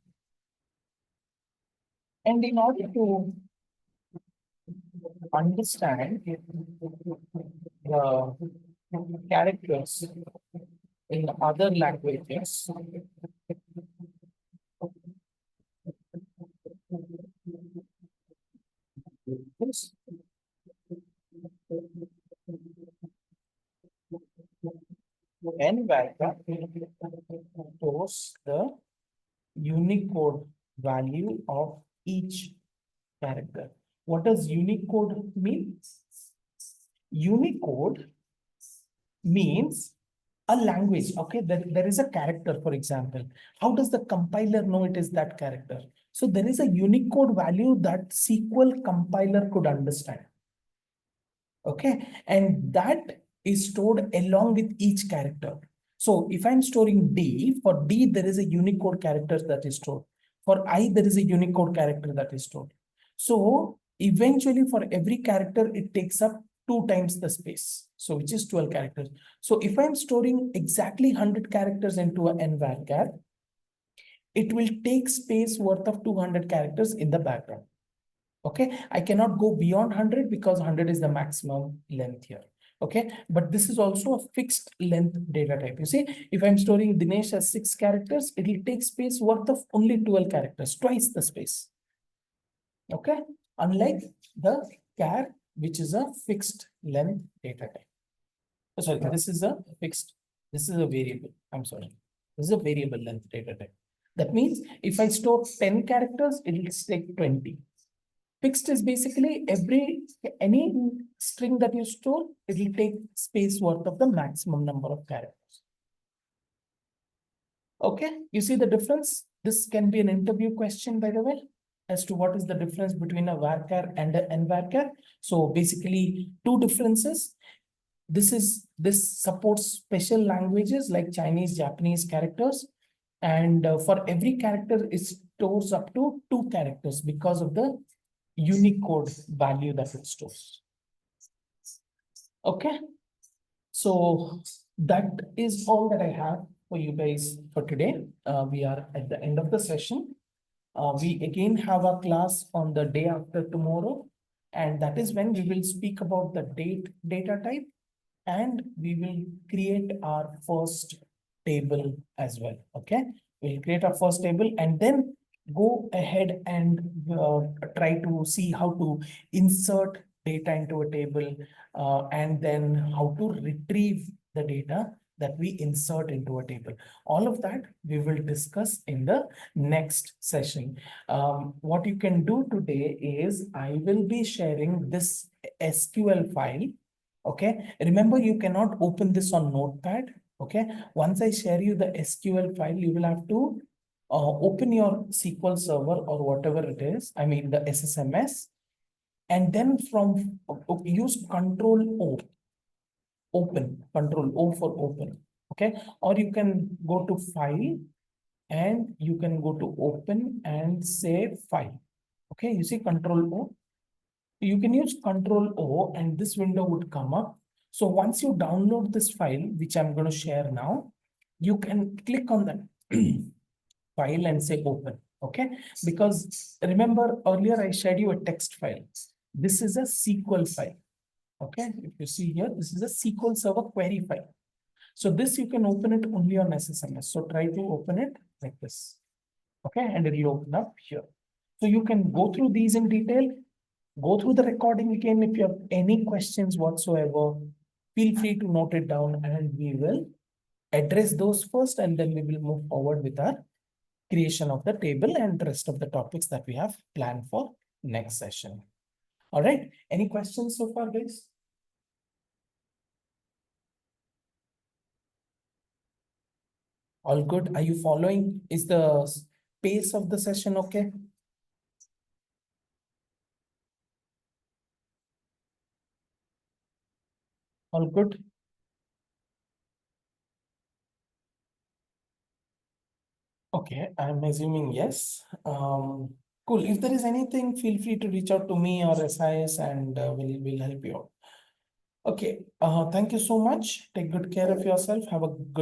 And in order to understand the characters in other languages, n varchar stores the Unicode value of each character. What does Unicode mean? Unicode means a language. Okay, there is a character, for example. How does the compiler know it is that character? So there is a Unicode value that SQL compiler could understand. Okay, and that is stored along with each character. So if I'm storing D, for D, there is a Unicode character that is stored. For I, there is a Unicode character that is stored. So eventually for every character, it takes up 2 times the space. So which is 12 characters. So if I'm storing exactly 100 characters into an n varchar, it will take space worth of 200 characters in the background. Okay, I cannot go beyond 100 because 100 is the maximum length here. Okay, but this is also a fixed length data type. You see, if I'm storing Dinesh as 6 characters, it will take space worth of only 12 characters, twice the space. Okay, unlike the char, which is a fixed length data type. Oh, sorry, this is a fixed, this is a variable. I'm sorry, this is a variable length data type. That means if I store 10 characters, it will take 20. Fixed is basically any string that you store, it will take space worth of the maximum number of characters. Okay, you see the difference? This can be an interview question, by the way, as to what is the difference between a varchar and an n varchar. So basically 2 differences. This supports special languages like Chinese, Japanese characters. And for every character, it stores up to 2 characters because of the Unicode value that it stores. Okay, so that is all that I have for you guys for today. We are at the end of the session. We again have a class on the day after tomorrow, and that is when we will speak about the data type, and we will create our first table as well. Okay, we'll create our first table and then go ahead and try to see how to insert data into a table and then how to retrieve the data that we insert into a table. All of that we will discuss in the next session. What you can do today is I will be sharing this SQL file. Okay, remember you cannot open this on Notepad. Okay, once I share you the SQL file, you will have to open your SQL server or whatever it is, I mean the SSMS, and then from use Control O, open, Control O for open. Okay, or you can go to File and you can go to Open and Save File. Okay, you see Control O. You can use Control O and this window would come up. So once you download this file, which I'm going to share now, you can click on that file and say open. Okay, because remember earlier I shared you a text file. This is a SQL file. Okay, if you see here, this is a SQL Server query file. So this you can open it only on SSMS. So try to open it like this. Okay, and it will open up here. So you can go through these in detail. Go through the recording again. If you have any questions whatsoever, feel free to note it down and we will address those first, and then we will move forward with our creation of the table and the rest of the topics that we have planned for next session. All right, any questions so far, guys? All good? Are you following? Is the pace of the session okay? All good? Okay, I'm assuming yes. Cool. If there is anything, feel free to reach out to me or SIS, and we'll help you out. Okay, thank you so much. Take good care of yourself. Have a good